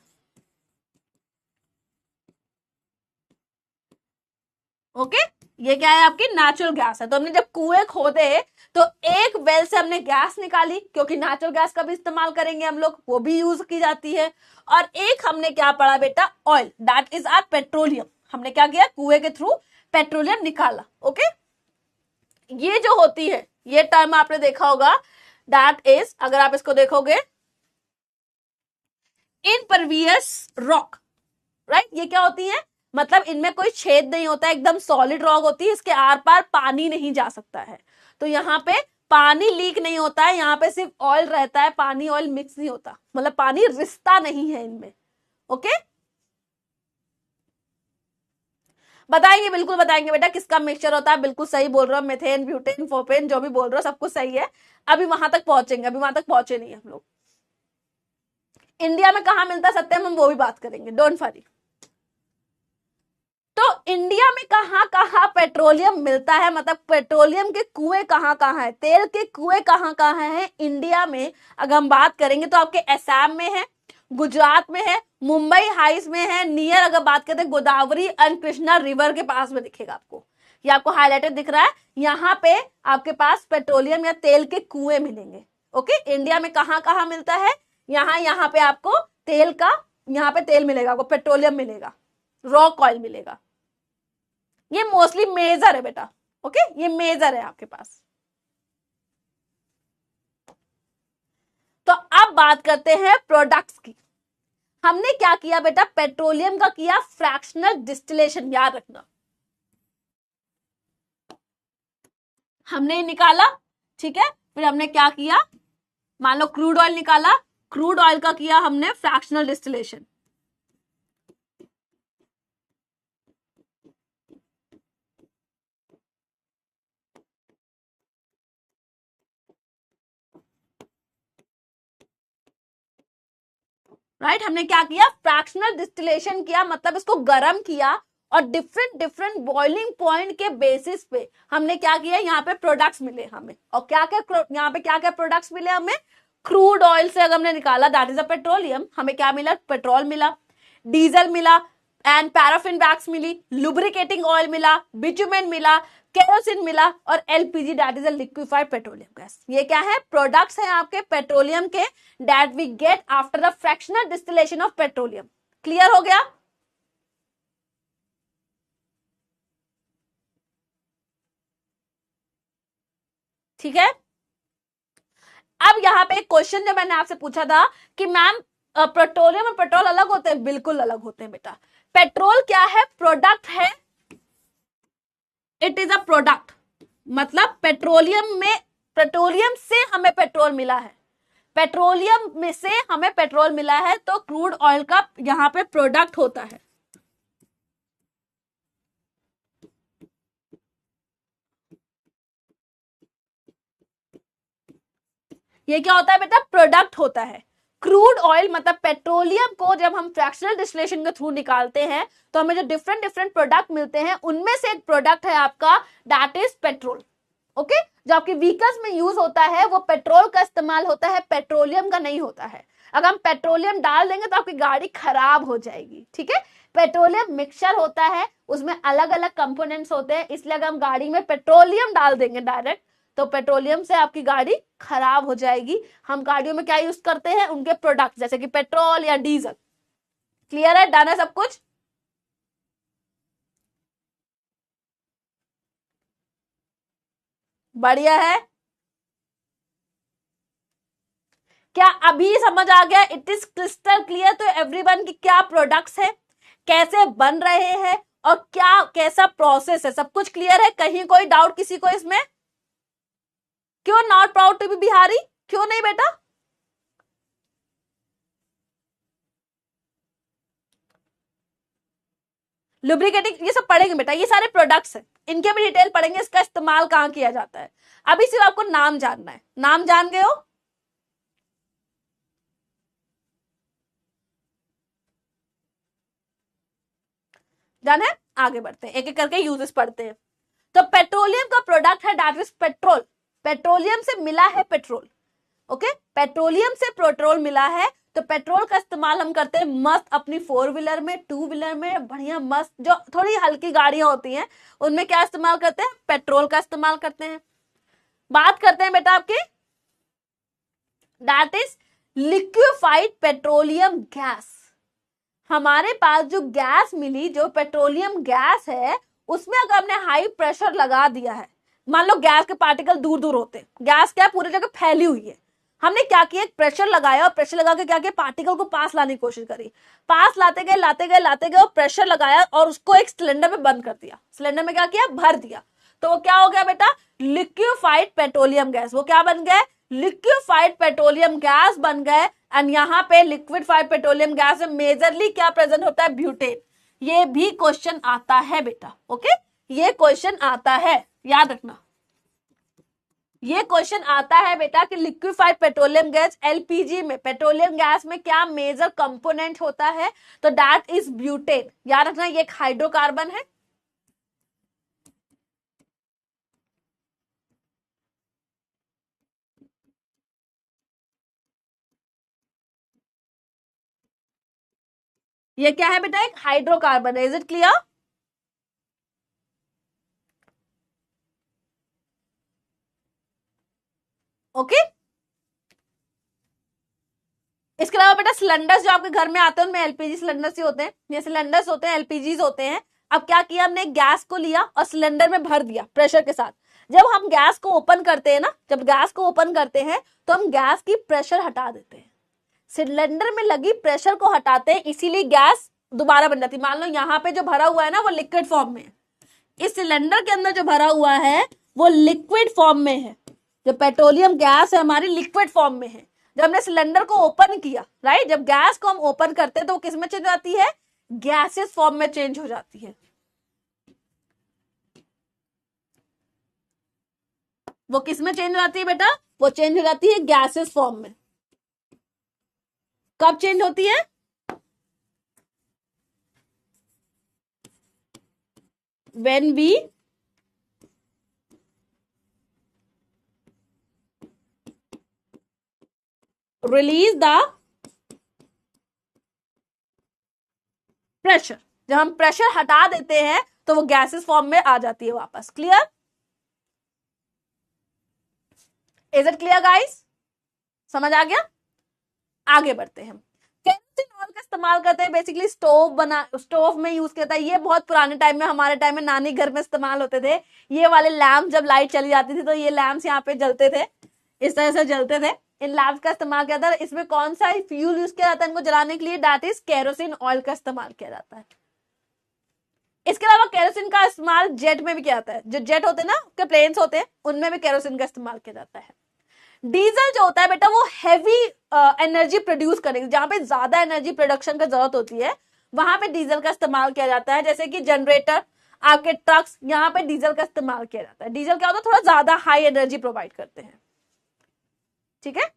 ओके, ये क्या है, आपकी नेचुरल गैस है। तो हमने जब कुएं खोदे तो एक वेल से हमने गैस निकाली, क्योंकि नेचुरल गैस का भी इस्तेमाल करेंगे हम लोग, वो भी यूज की जाती है। और एक हमने क्या पढ़ा बेटा, oil, that is or petroleum. हमने क्या किया, कुएं के थ्रू पेट्रोलियम निकाला। ओके, ये जो होती है, ये टर्म आपने देखा होगा, दैट इज, अगर आप इसको देखोगे, इनपरवियस रॉक, राइट। ये क्या होती है, मतलब इनमें कोई छेद नहीं होता, एकदम सॉलिड रॉक होती है, इसके आर पार पानी नहीं जा सकता है। तो यहाँ पे पानी लीक नहीं होता है, यहाँ पे सिर्फ ऑयल रहता है, पानी ऑयल मिक्स नहीं होता, मतलब पानी रिश्ता नहीं है इनमें। ओके, बताएंगे, बिल्कुल बताएंगे बेटा किसका मिक्सचर होता है, बिल्कुल सही बोल रहे हो, मेथेन, ब्यूटेन, प्रोपेन, जो भी बोल रहे हो सब कुछ सही है। अभी वहां तक पहुंचेंगे, अभी वहां तक पहुंचे नहीं हम लोग। इंडिया में कहां मिलता है सत्यम, हम वो भी बात करेंगे, डोंट वरी। तो इंडिया में कहां कहां पेट्रोलियम मिलता है, मतलब पेट्रोलियम के कुएं कहां कहां है, तेल के कुएं कहां कहां है इंडिया में। अगर हम बात करेंगे तो आपके असम में है, गुजरात में है, मुंबई हाइस में है, नियर अगर बात करते हैं गोदावरी एंड कृष्णा रिवर के पास में दिखेगा आपको, ये आपको हाईलाइटेड दिख रहा है। यहाँ पे आपके पास पेट्रोलियम या तेल के कुएं मिलेंगे। ओके, इंडिया में कहां कहां मिलता है, यहाँ पे आपको तेल का, यहाँ पे तेल मिलेगा आपको, पेट्रोलियम मिलेगा, रॉक ऑयल मिलेगा। ये मोस्टली मेजर है बेटा। ओके, ये मेजर है आपके पास। तो अब बात करते हैं प्रोडक्ट्स की। हमने क्या किया बेटा, पेट्रोलियम का किया फ्रैक्शनल डिस्टिलेशन, याद रखना। हमने निकाला, ठीक है, फिर हमने क्या किया, मान लो क्रूड ऑयल निकाला, क्रूड ऑयल का किया हमने फ्रैक्शनल डिस्टिलेशन। राइट, हमने क्या किया, फ्रैक्शनल डिस्टिलेशन किया, मतलब इसको गर्म किया और डिफरेंट डिफरेंट बॉइलिंग पॉइंट के बेसिस पे हमने क्या किया, यहाँ पे प्रोडक्ट्स मिले हमें। और क्या क्या यहाँ पे क्या क्या प्रोडक्ट्स मिले हमें, क्रूड ऑयल से अगर हमने निकाला, दैट इज अ पेट्रोलियम, हमें क्या मिला, पेट्रोल मिला, डीजल मिला एंड पैराफिन वैक्स मिली, लुब्रिकेटिंग ऑयल मिला, बिटुमेन मिला, केरोसिन मिला और LPG, that is a liquefied petroleum gas. ये क्या है, प्रोडक्ट्स हैं आपके पेट्रोलियम के, that we get after the fractional distillation of petroleum. Clear हो गया। ठीक है, अब यहाँ पे एक क्वेश्चन जो मैंने आपसे पूछा था कि मैम पेट्रोलियम और पेट्रोल अलग होते हैं, बिल्कुल अलग होते हैं बेटा। पेट्रोल क्या है, प्रोडक्ट है, इट इज अ प्रोडक्ट, मतलब पेट्रोलियम से हमें पेट्रोल मिला है, पेट्रोलियम में से हमें पेट्रोल मिला है, तो क्रूड ऑयल का यहां पे प्रोडक्ट होता है। ये क्या होता है बेटा, प्रोडक्ट होता है। क्रूड ऑयल मतलब पेट्रोलियम को जब हम फ्रैक्शनल डिस्टिलेशन के थ्रू निकालते हैं तो हमें जो डिफरेंट डिफरेंट प्रोडक्ट मिलते हैं, उनमें से एक प्रोडक्ट है आपका, दैट इज पेट्रोल। ओके, जो आपके व्हीकल्स में यूज होता है वो पेट्रोल का इस्तेमाल होता है, पेट्रोलियम का नहीं होता है। अगर हम पेट्रोलियम डाल देंगे तो आपकी गाड़ी खराब हो जाएगी। ठीक है, पेट्रोलियम मिक्सचर होता है, उसमें अलग अलग कंपोनेंट्स होते हैं, इसलिए अगर हम गाड़ी में पेट्रोलियम डाल देंगे डायरेक्ट तो पेट्रोलियम से आपकी गाड़ी खराब हो जाएगी। हम गाड़ियों में क्या यूज करते हैं, उनके प्रोडक्ट, जैसे कि पेट्रोल या डीजल। क्लियर है, डन है सब कुछ। बढ़िया है, क्या अभी समझ आ गया, इट इज क्रिस्टल क्लियर तो एवरीवन की क्या प्रोडक्ट्स है, कैसे बन रहे हैं और क्या कैसा प्रोसेस है, सब कुछ क्लियर है। कहीं कोई डाउट किसी को इसमें? क्यों not proud to be Bihari, क्यों नहीं बेटा? लुब्रिकेटिंग ये सब पढ़ेंगे बेटा, ये सारे प्रोडक्ट्स हैं। इनके भी डिटेल पढ़ेंगे, इसका इस्तेमाल कहाँ किया जाता है। अभी सिर्फ आपको नाम जानना है, नाम जान गए हो? जाना है? आगे बढ़ते हैं, एक एक करके यूजेस पढ़ते हैं। तो पेट्रोलियम का प्रोडक्ट है दैट इज पेट्रोल, पेट्रोलियम से मिला है पेट्रोल। ओके, पेट्रोलियम से पेट्रोल मिला है, तो पेट्रोल का इस्तेमाल हम करते हैं मस्त अपनी 4 व्हीलर में, 2 व्हीलर में, बढ़िया मस्त जो थोड़ी हल्की गाड़ियां होती हैं उनमें क्या इस्तेमाल करते हैं, पेट्रोल का इस्तेमाल करते हैं। बात करते हैं बेटा आपके that is liquefied petroleum gas. हमारे पास जो गैस मिली, जो पेट्रोलियम गैस है, उसमें अगर हमने हाई प्रेशर लगा दिया है, मान लो गैस के पार्टिकल दूर दूर होते हैं, गैस क्या पूरी जगह फैली हुई है, हमने क्या किया, एक प्रेशर लगाया और प्रेशर लगा के क्या किया, पार्टिकल को पास लाने की कोशिश करी, पास लाते गए लाते गए लाते गए और प्रेशर लगाया और उसको एक सिलेंडर में बंद कर दिया, सिलेंडर में क्या किया, भर दिया, तो वो क्या हो गया बेटा, लिक्विफाइड पेट्रोलियम गैस। वो क्या बन गए, लिक्विफाइड पेट्रोलियम गैस बन गए। एंड यहाँ पे लिक्विफाइड पेट्रोलियम गैस में मेजरली क्या प्रेजेंट होता है, ब्यूटेन। ये भी क्वेश्चन आता है बेटा, ओके, ये क्वेश्चन आता है, याद रखना, ये क्वेश्चन आता है बेटा कि लिक्विफाइड पेट्रोलियम गैस एलपीजी में, पेट्रोलियम गैस में क्या मेजर कंपोनेंट होता है, तो दैट इज ब्यूटेन। याद रखना ये एक हाइड्रोकार्बन है। ये क्या है बेटा, एक हाइड्रोकार्बन है। Is it clear? ओके, इसके अलावा बेटा सिलेंडर्स जो आपके घर में आते हैं उनमें एलपीजी सिलेंडर्स ही होते हैं, ये सिलेंडर्स होते हैं, एलपीजीज होते हैं। अब क्या किया हमने, गैस को लिया और सिलेंडर में भर दिया प्रेशर के साथ। जब हम गैस को ओपन करते हैं ना, जब गैस को ओपन करते हैं तो हम गैस की प्रेशर हटा देते हैं, सिलेंडर में लगी प्रेशर को हटाते हैं, इसीलिए गैस दोबारा बन जाती है। मान लो यहाँ पे जो भरा हुआ है ना वो लिक्विड फॉर्म में है, इस सिलेंडर के अंदर जो भरा हुआ है वो लिक्विड फॉर्म में है, जो पेट्रोलियम गैस है हमारी लिक्विड फॉर्म में है। जब हमने सिलेंडर को ओपन किया, राइट, जब गैस को हम ओपन करते हैं तो वो किस में चेंज हो जाती है, गैसेस फॉर्म में चेंज हो जाती है। वो किस में चेंज हो जाती है बेटा, वो चेंज हो जाती है गैसेस फॉर्म में। कब चेंज होती है, when we release the pressure. जब हम प्रेशर हटा देते हैं तो वो गैसेस फॉर्म में आ जाती है वापस। Clear? Is it clear guys? समझ आ गया? आगे बढ़ते हैं। केरोसिन ऑयल का इस्तेमाल करते हैं बेसिकली स्टोव में यूज करता है। ये बहुत पुराने टाइम में, हमारे टाइम में नानी घर में इस्तेमाल होते थे। ये वाले लैम्प जब लाइट चली जाती थी तो ये लैम्प्स यहाँ पे जलते थे, इस तरह से जलते थे। इन लैम्प्स का इस्तेमाल किया जाता है। इसमें कौन सा फ्यूल यूज किया जाता है इनको जलाने के लिए, दैट इज केरोसिन ऑयल का इस्तेमाल किया जाता है। इसके अलावा केरोसिन का इस्तेमाल जेट में भी किया जाता है। जो जेट होते हैं ना, के प्लेन्स होते हैं, उनमें भी केरोसिन का इस्तेमाल किया जाता है। डीजल जो होता है बेटा वो हैवी एनर्जी प्रोड्यूस करेगी, जहां पे ज्यादा एनर्जी प्रोडक्शन की जरूरत होती है वहां पे डीजल का इस्तेमाल किया जाता है। जैसे कि जनरेटर, आपके ट्रक्स, यहाँ पे डीजल का इस्तेमाल किया जाता है। डीजल क्या होता है, थोड़ा ज्यादा हाई एनर्जी प्रोवाइड करते हैं। ठीक है,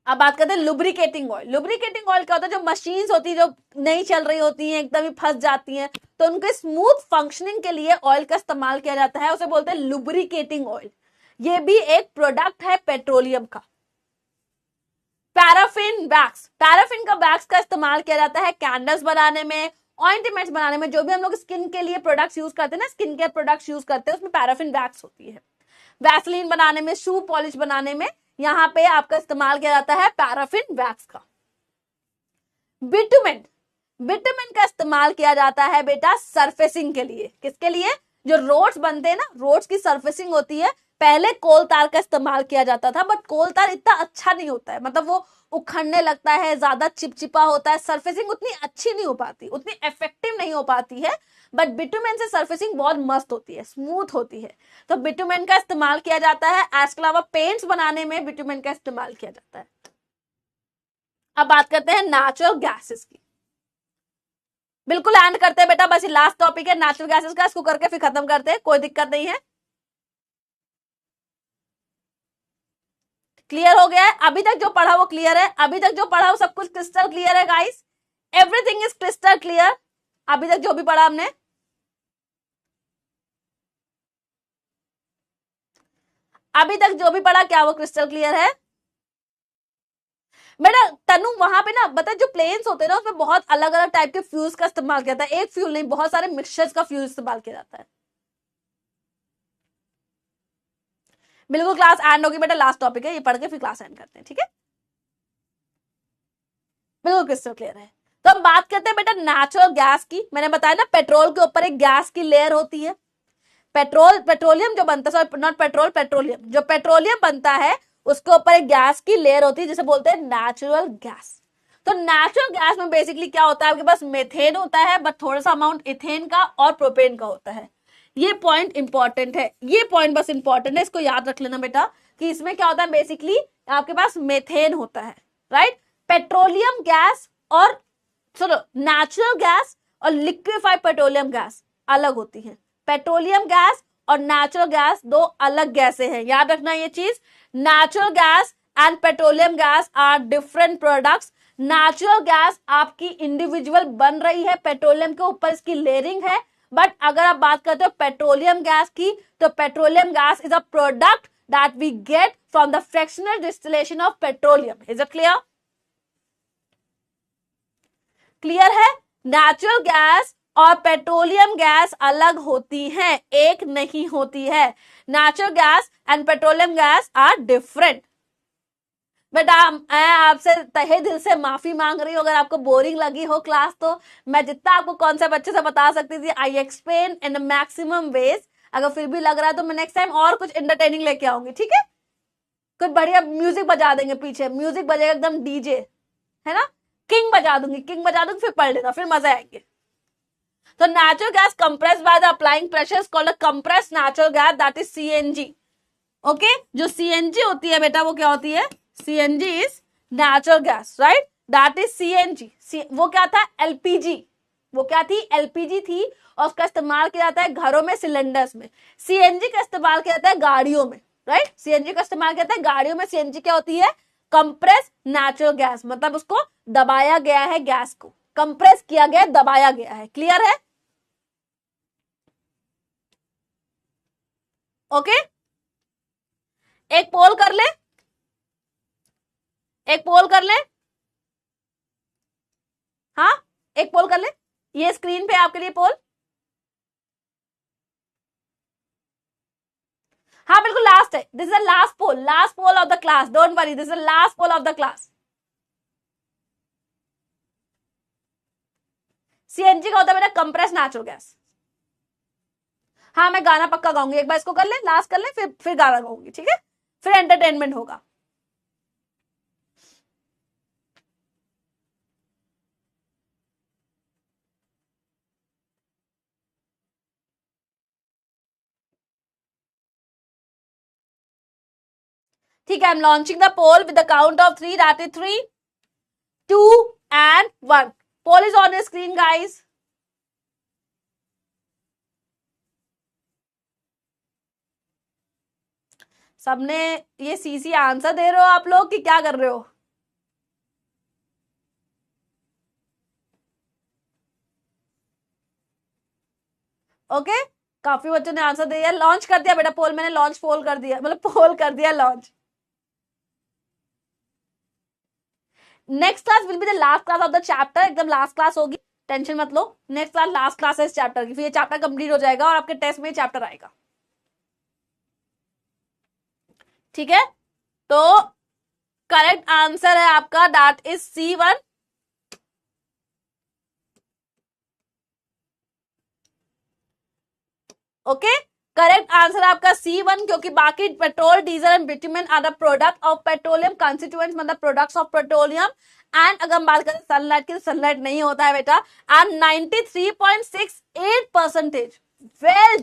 अब बात करते हैं लुब्रिकेटिंग ऑयल। लुब्रिकेटिंग ऑयल क्या होता है, जो मशीन्स होती है जो नहीं चल रही होती हैं, एकदम ही फंस जाती हैं, तो उनके स्मूथ फंक्शनिंग के लिए ऑयल का इस्तेमाल किया जाता है, उसे बोलते हैं लुब्रिकेटिंग ऑयल। ये भी एक प्रोडक्ट है पेट्रोलियम का। पैराफिन वैक्स, पैराफिन का वैक्स का इस्तेमाल किया जाता है कैंडल्स बनाने में, ऑइंटमेंट्स बनाने में, जो भी हम लोग स्किन के लिए प्रोडक्ट्स यूज करते हैं ना, स्किन केयर प्रोडक्ट्स यूज करते हैं, उसमें पैराफिन वैक्स होती है। वैसलीन बनाने में, शू पॉलिश बनाने में, यहाँ पे आपका इस्तेमाल किया जाता है पैराफिन वैक्स का। बिटुमेन, बिटुमेन का इस्तेमाल किया जाता है बेटा सरफेसिंग के लिए। किसके लिए, जो रोड्स बनते हैं ना, रोड्स की सरफेसिंग होती है, पहले कोल तार का इस्तेमाल किया जाता था, बट कोल तार इतना अच्छा नहीं होता है, मतलब वो उखड़ने लगता है, ज्यादा चिपचिपा होता है, सरफेसिंग उतनी अच्छी नहीं हो पाती, उतनी इफेक्टिव नहीं हो पाती है। बट बिटुमेन से सरफेसिंग बहुत मस्त होती है, स्मूथ होती है, तो बिटुमेन का इस्तेमाल किया जाता है। इसके अलावा पेंट्स बनाने में बिटुमेन का इस्तेमाल किया जाता है। अब बात करते हैं नेचुरल गैसेस की। बिल्कुल एंड करते हैं बेटा, बस ये लास्ट टॉपिक है नेचुरल गैसेस का, इसको करके फिर खत्म करते हैं, कोई दिक्कत नहीं है। क्लियर हो गया है? अभी तक जो पढ़ा वो क्लियर है? अभी तक जो पढ़ा वो सब कुछ क्रिस्टल क्लियर है guys? Everything is crystal clear अभी तक जो भी पढ़ा हमने? अभी तक जो भी पढ़ा क्या वो क्रिस्टल क्लियर है बेटा? तनु वहां पे ना बता, जो प्लेन्स होते हैं ना उसमें बहुत अलग अलग टाइप के फ्यूज का इस्तेमाल किया जाता है, एक फ्यूल नहीं, बहुत सारे मिक्सचर्स का फ्यूज इस्तेमाल किया जाता है। बिल्कुल क्लास एंड होगी बेटा, लास्ट टॉपिक है ये, पढ़ के फिर क्लास एंड करते हैं, ठीक है? बिल्कुल क्रिस्टल क्लियर है। तो हम बात करते हैं बेटा नेचुरल गैस की। मैंने बताया ना पेट्रोल के ऊपर एक गैस की लेयर होती है, पेट्रोलियम जो बनता है, सॉरी नॉट पेट्रोल, पेट्रोलियम, जो पेट्रोलियम बनता है उसके ऊपर एक गैस की लेयर होती है जिसे बोलते हैं नेचुरल गैस। तो नेचुरल गैस में बेसिकली क्या होता है, आपके पास मेथेन होता है बट थोड़ा सा अमाउंट इथेन का और प्रोपेन का होता है। ये पॉइंट इंपॉर्टेंट है, ये पॉइंट बस इंपॉर्टेंट है, इसको याद रख लेना बेटा कि इसमें क्या होता है, बेसिकली आपके पास मेथेन होता है, राइट? पेट्रोलियम गैस और सुनो, नेचुरल गैस और लिक्विफाइड पेट्रोलियम गैस अलग होती है। पेट्रोलियम गैस और नेचुरल गैस दो अलग गैसें हैं, याद रखना ये चीज। Natural gas and petroleum gas are different products. Natural gas आपकी इंडिविजुअल बन रही है, पेट्रोलियम के ऊपर इसकी लेयरिंग है, बट अगर आप बात करते हो पेट्रोलियम गैस की, तो petroleum gas is a product that we get from the fractional distillation of petroleum. Is it clear? Clear है? नेचुरल गैस और पेट्रोलियम गैस अलग होती हैं, एक नहीं होती है। Natural gas and petroleum gas are different. बेटा मैं आपसे तहे दिल से माफी मांग रही हूँ अगर आपको बोरिंग लगी हो क्लास, तो मैं जितना आपको कॉन्सेप्ट अच्छे से बता सकती थी I explain in maximum ways. अगर फिर भी लग रहा है तो मैं नेक्स्ट टाइम और कुछ एंटरटेनिंग लेके आऊंगी, ठीक है? कुछ बढ़िया म्यूजिक बजा देंगे, पीछे म्यूजिक बजेगा एकदम डीजे, है ना? किंग बजा दूंगी, किंग बजा दूंगी, फिर पढ़ लेना, फिर मजा आएंगे। तो natural gas compressed by the applying pressure is called a compressed natural gas, that is CNG. Okay, जो सीएनजी होती है बेटा वो क्या होती है? CNG is natural gas, right? That is CNG. वो क्या था? एलपीजी। वो क्या थी? एलपीजी थी, और उसका इस्तेमाल किया जाता है घरों में, सिलेंडर्स में। सीएनजी का इस्तेमाल किया जाता है गाड़ियों में, राइट? सीएनजी का इस्तेमाल किया जाता है गाड़ियों में। सीएनजी क्या होती है? कंप्रेस नेचुरल गैस, मतलब उसको दबाया गया है, गैस को कंप्रेस किया गया, दबाया गया है। क्लियर है? ओके, एक पोल कर ले, एक पोल कर ले, हाँ एक पोल कर ले, ये स्क्रीन पे आपके लिए पोल। हाँ बिल्कुल लास्ट है, this is the last poll, last poll of the class, don't worry, this is the last poll of the class. CNG का होता है बेटा कंप्रेस नेचुरल गैस। हाँ मैं गाना पक्का गाऊंगी, एक बार इसको कर ले, लास्ट कर ले, फिर गाना गाऊंगी, ठीक है? फिर एंटरटेनमेंट होगा। ठीक है, I am launching the poll with the count of 3, that is 3, 2 and 1. Poll is on screen guys. सबने ये सीसी आंसर दे रहे हो आप लोग कि क्या कर रहे हो? ओके काफी बच्चों ने आंसर दिया, लॉन्च कर दिया बेटा पोल, मैंने लॉन्च पोल कर दिया, मतलब पोल कर दिया launch. Next class will be the last class of the chapter, एकदम लास्ट क्लास होगी, टेंशन मत लो। नेक्स्ट क्लास लास्ट क्लास है इस चैप्टर की, फिर ये चैप्टर कंप्लीट हो जाएगा और आपके टेस्ट में चैप्टर आएगा, ठीक है? तो करेक्ट आंसर है आपका that is C1। Okay correct answer आपका C1, क्योंकि बाकी petrol, diesel and bitumen are the product of petroleum constituents, मतलब प्रोडक्ट्स ऑफ पेट्रोलियम। एंड अगर हम बात करें सनलाइट की, तो सनलाइट नहीं होता है बेटा। And 93.68%, well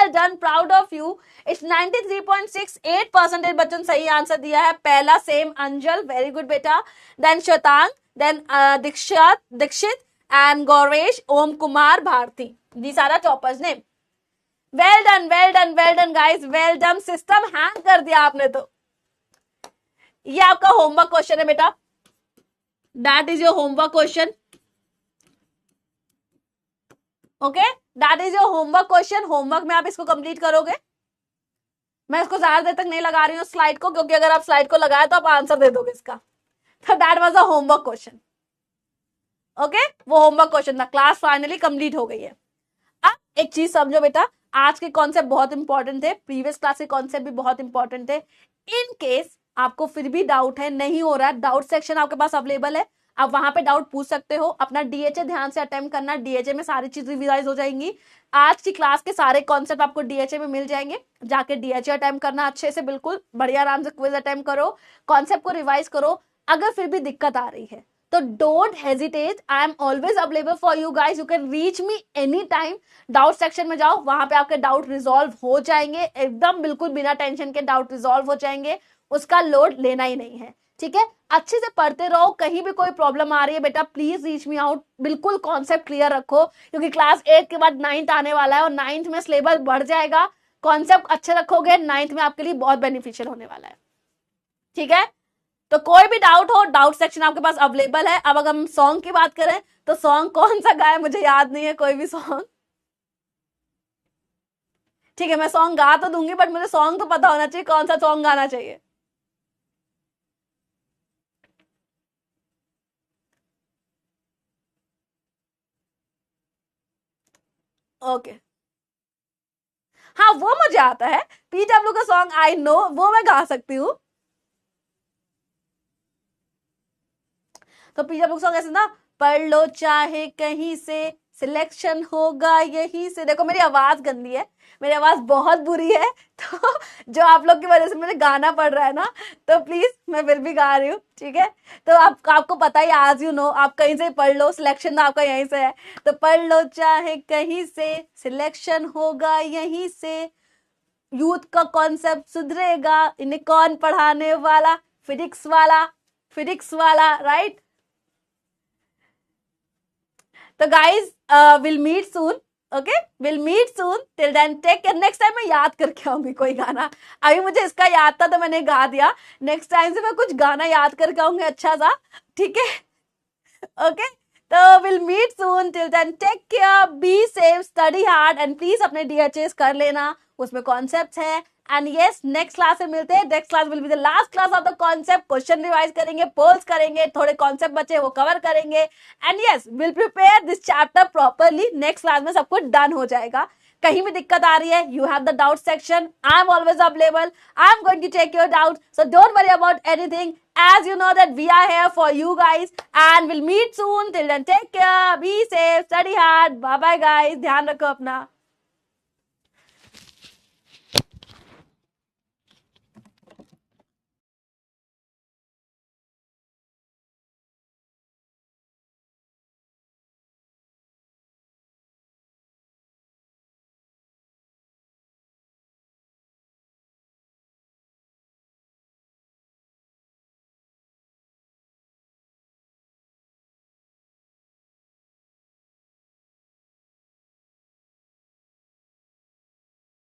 done, proud of you. It's 93.68% बच्चों ने सही आंसर दिया है। पहला सेम अंजल, वेरी गुड बेटा, then Shatang, then Dikshit and Gauresh, Om Kumar, Bharti. These are the toppers name. Well done, well done, well done guys, well done. System hang कर दिया आपने तो. ये आपका होमवर्क क्वेश्चन है बेटा. That is your homework question. Okay, that is your homework question. Homework में आप इसको कंप्लीट करोगे. मैं इसको ज्यादा देर तक नहीं लगा रही हूँ स्लाइड को, क्योंकि अगर आप स्लाइड को लगाए तो आप आंसर दे दोगे इसका. तो that was a homework question. Okay, वो होमवर्क क्वेश्चन था. क्लास फाइनली कंप्लीट हो गई है. अब एक चीज समझो बेटा, आज के कॉन्सेप्ट बहुत इंपॉर्टेंट थे, प्रीवियस क्लास के कॉन्सेप्ट भी बहुत इंपॉर्टेंट थे. इन केस आपको फिर भी डाउट है, नहीं हो रहा है, डाउट सेक्शन आपके पास अवेलेबल है, आप वहां पे डाउट पूछ सकते हो. अपना डीएचए ध्यान से अटेम्प्ट करना, डीएचए में सारी चीज रिवाइज हो जाएंगी. आज की क्लास के सारे कॉन्सेप्ट आपको डीएचए में मिल जाएंगे. जाके डीएचए अटेम्प्ट करना अच्छे से, बिल्कुल बढ़िया आराम से क्विज अटेम्प्ट करो, कॉन्सेप्ट को रिवाइज करो. अगर फिर भी दिक्कत आ रही है तो don't hesitate, I am always available for you guys. You can reach me any time. Doubt section में जाओ, वहां पे आपके डाउट रिजॉल्व हो जाएंगे, एकदम बिल्कुल बिना टेंशन के डाउट रिजॉल्व हो जाएंगे. उसका लोड लेना ही नहीं है, ठीक है. अच्छे से पढ़ते रहो. कहीं भी कोई प्रॉब्लम आ रही है बेटा, प्लीज रीच मी आउट. बिल्कुल कॉन्सेप्ट क्लियर रखो, क्योंकि क्लास 8 के बाद 9th आने वाला है और 9th में सिलेबस बढ़ जाएगा. कॉन्सेप्ट अच्छे रखोगे, 9th में आपके लिए बहुत बेनिफिशियल होने वाला है, ठीक है. तो कोई भी डाउट हो, डाउट सेक्शन आपके पास अवेलेबल है. अब अगर हम सॉन्ग की बात करें तो सॉन्ग कौन सा गाए मुझे याद नहीं है, कोई भी सॉन्ग. ठीक है, मैं सॉन्ग गा तो दूंगी, बट मुझे सॉन्ग तो पता होना चाहिए कौन सा सॉन्ग गाना चाहिए. ओके, हाँ वो मुझे आता है. पीडब्ल्यू का सॉन्ग आई नो, वो मैं गा सकती हूँ. तो पीडब्ल्यू का सॉन्ग ऐसे ना, पढ़ लो चाहे कहीं से, सिलेक्शन होगा यहीं से. देखो मेरी आवाज गंदी है, मेरी आवाज बहुत बुरी है, तो जो आप लोग की वजह से मुझे गाना पड़ रहा है ना, तो प्लीज मैं फिर भी गा रही हूँ, ठीक है. तो आपको पता ही, आज यू नो, आप कहीं से पढ़ लो, सिलेक्शन तो आपका यहीं से है. तो पढ़ लो चाहे कहीं से, सिलेक्शन होगा यहीं से, यूथ का कॉन्सेप्ट सुधरेगा, इन्हें कौन पढ़ाने वाला, फिजिक्स वाला, फिजिक्स वाला, राइट. तो guys will meet soon. Okay, will meet soon. Till then take care. Next time मैं याद करके आऊंगी कोई गाना. अभी मुझे इसका याद था तो मैंने गा दिया. नेक्स्ट टाइम से मैं कुछ गाना याद करके आऊंगी अच्छा सा, ठीक है. ओके, तो will meet soon. Till then take care, be safe, study hard, and please अपने डीएचएस कर लेना, उसमें कॉन्सेप्ट्स हैं. एंड यस, नेक्स्ट क्लास में मिलते हैं. Next class will be the last class of the concept. Question revise करेंगे, poles करेंगे, थोड़े कॉन्सेप्ट बचे वो कवर करेंगे. And yes, will prepare this chapter properly. Next class में सब कुछ डन हो जाएगा. कहीं भी दिक्कत आ रही है, you have the doubt section. I am always available. I am going to take your doubt, so don't worry about anything. As you know that we are here for you guys, and we'll meet soon. Till then, take care, be safe, study hard. Bye bye guys. ध्यान रखो अपना.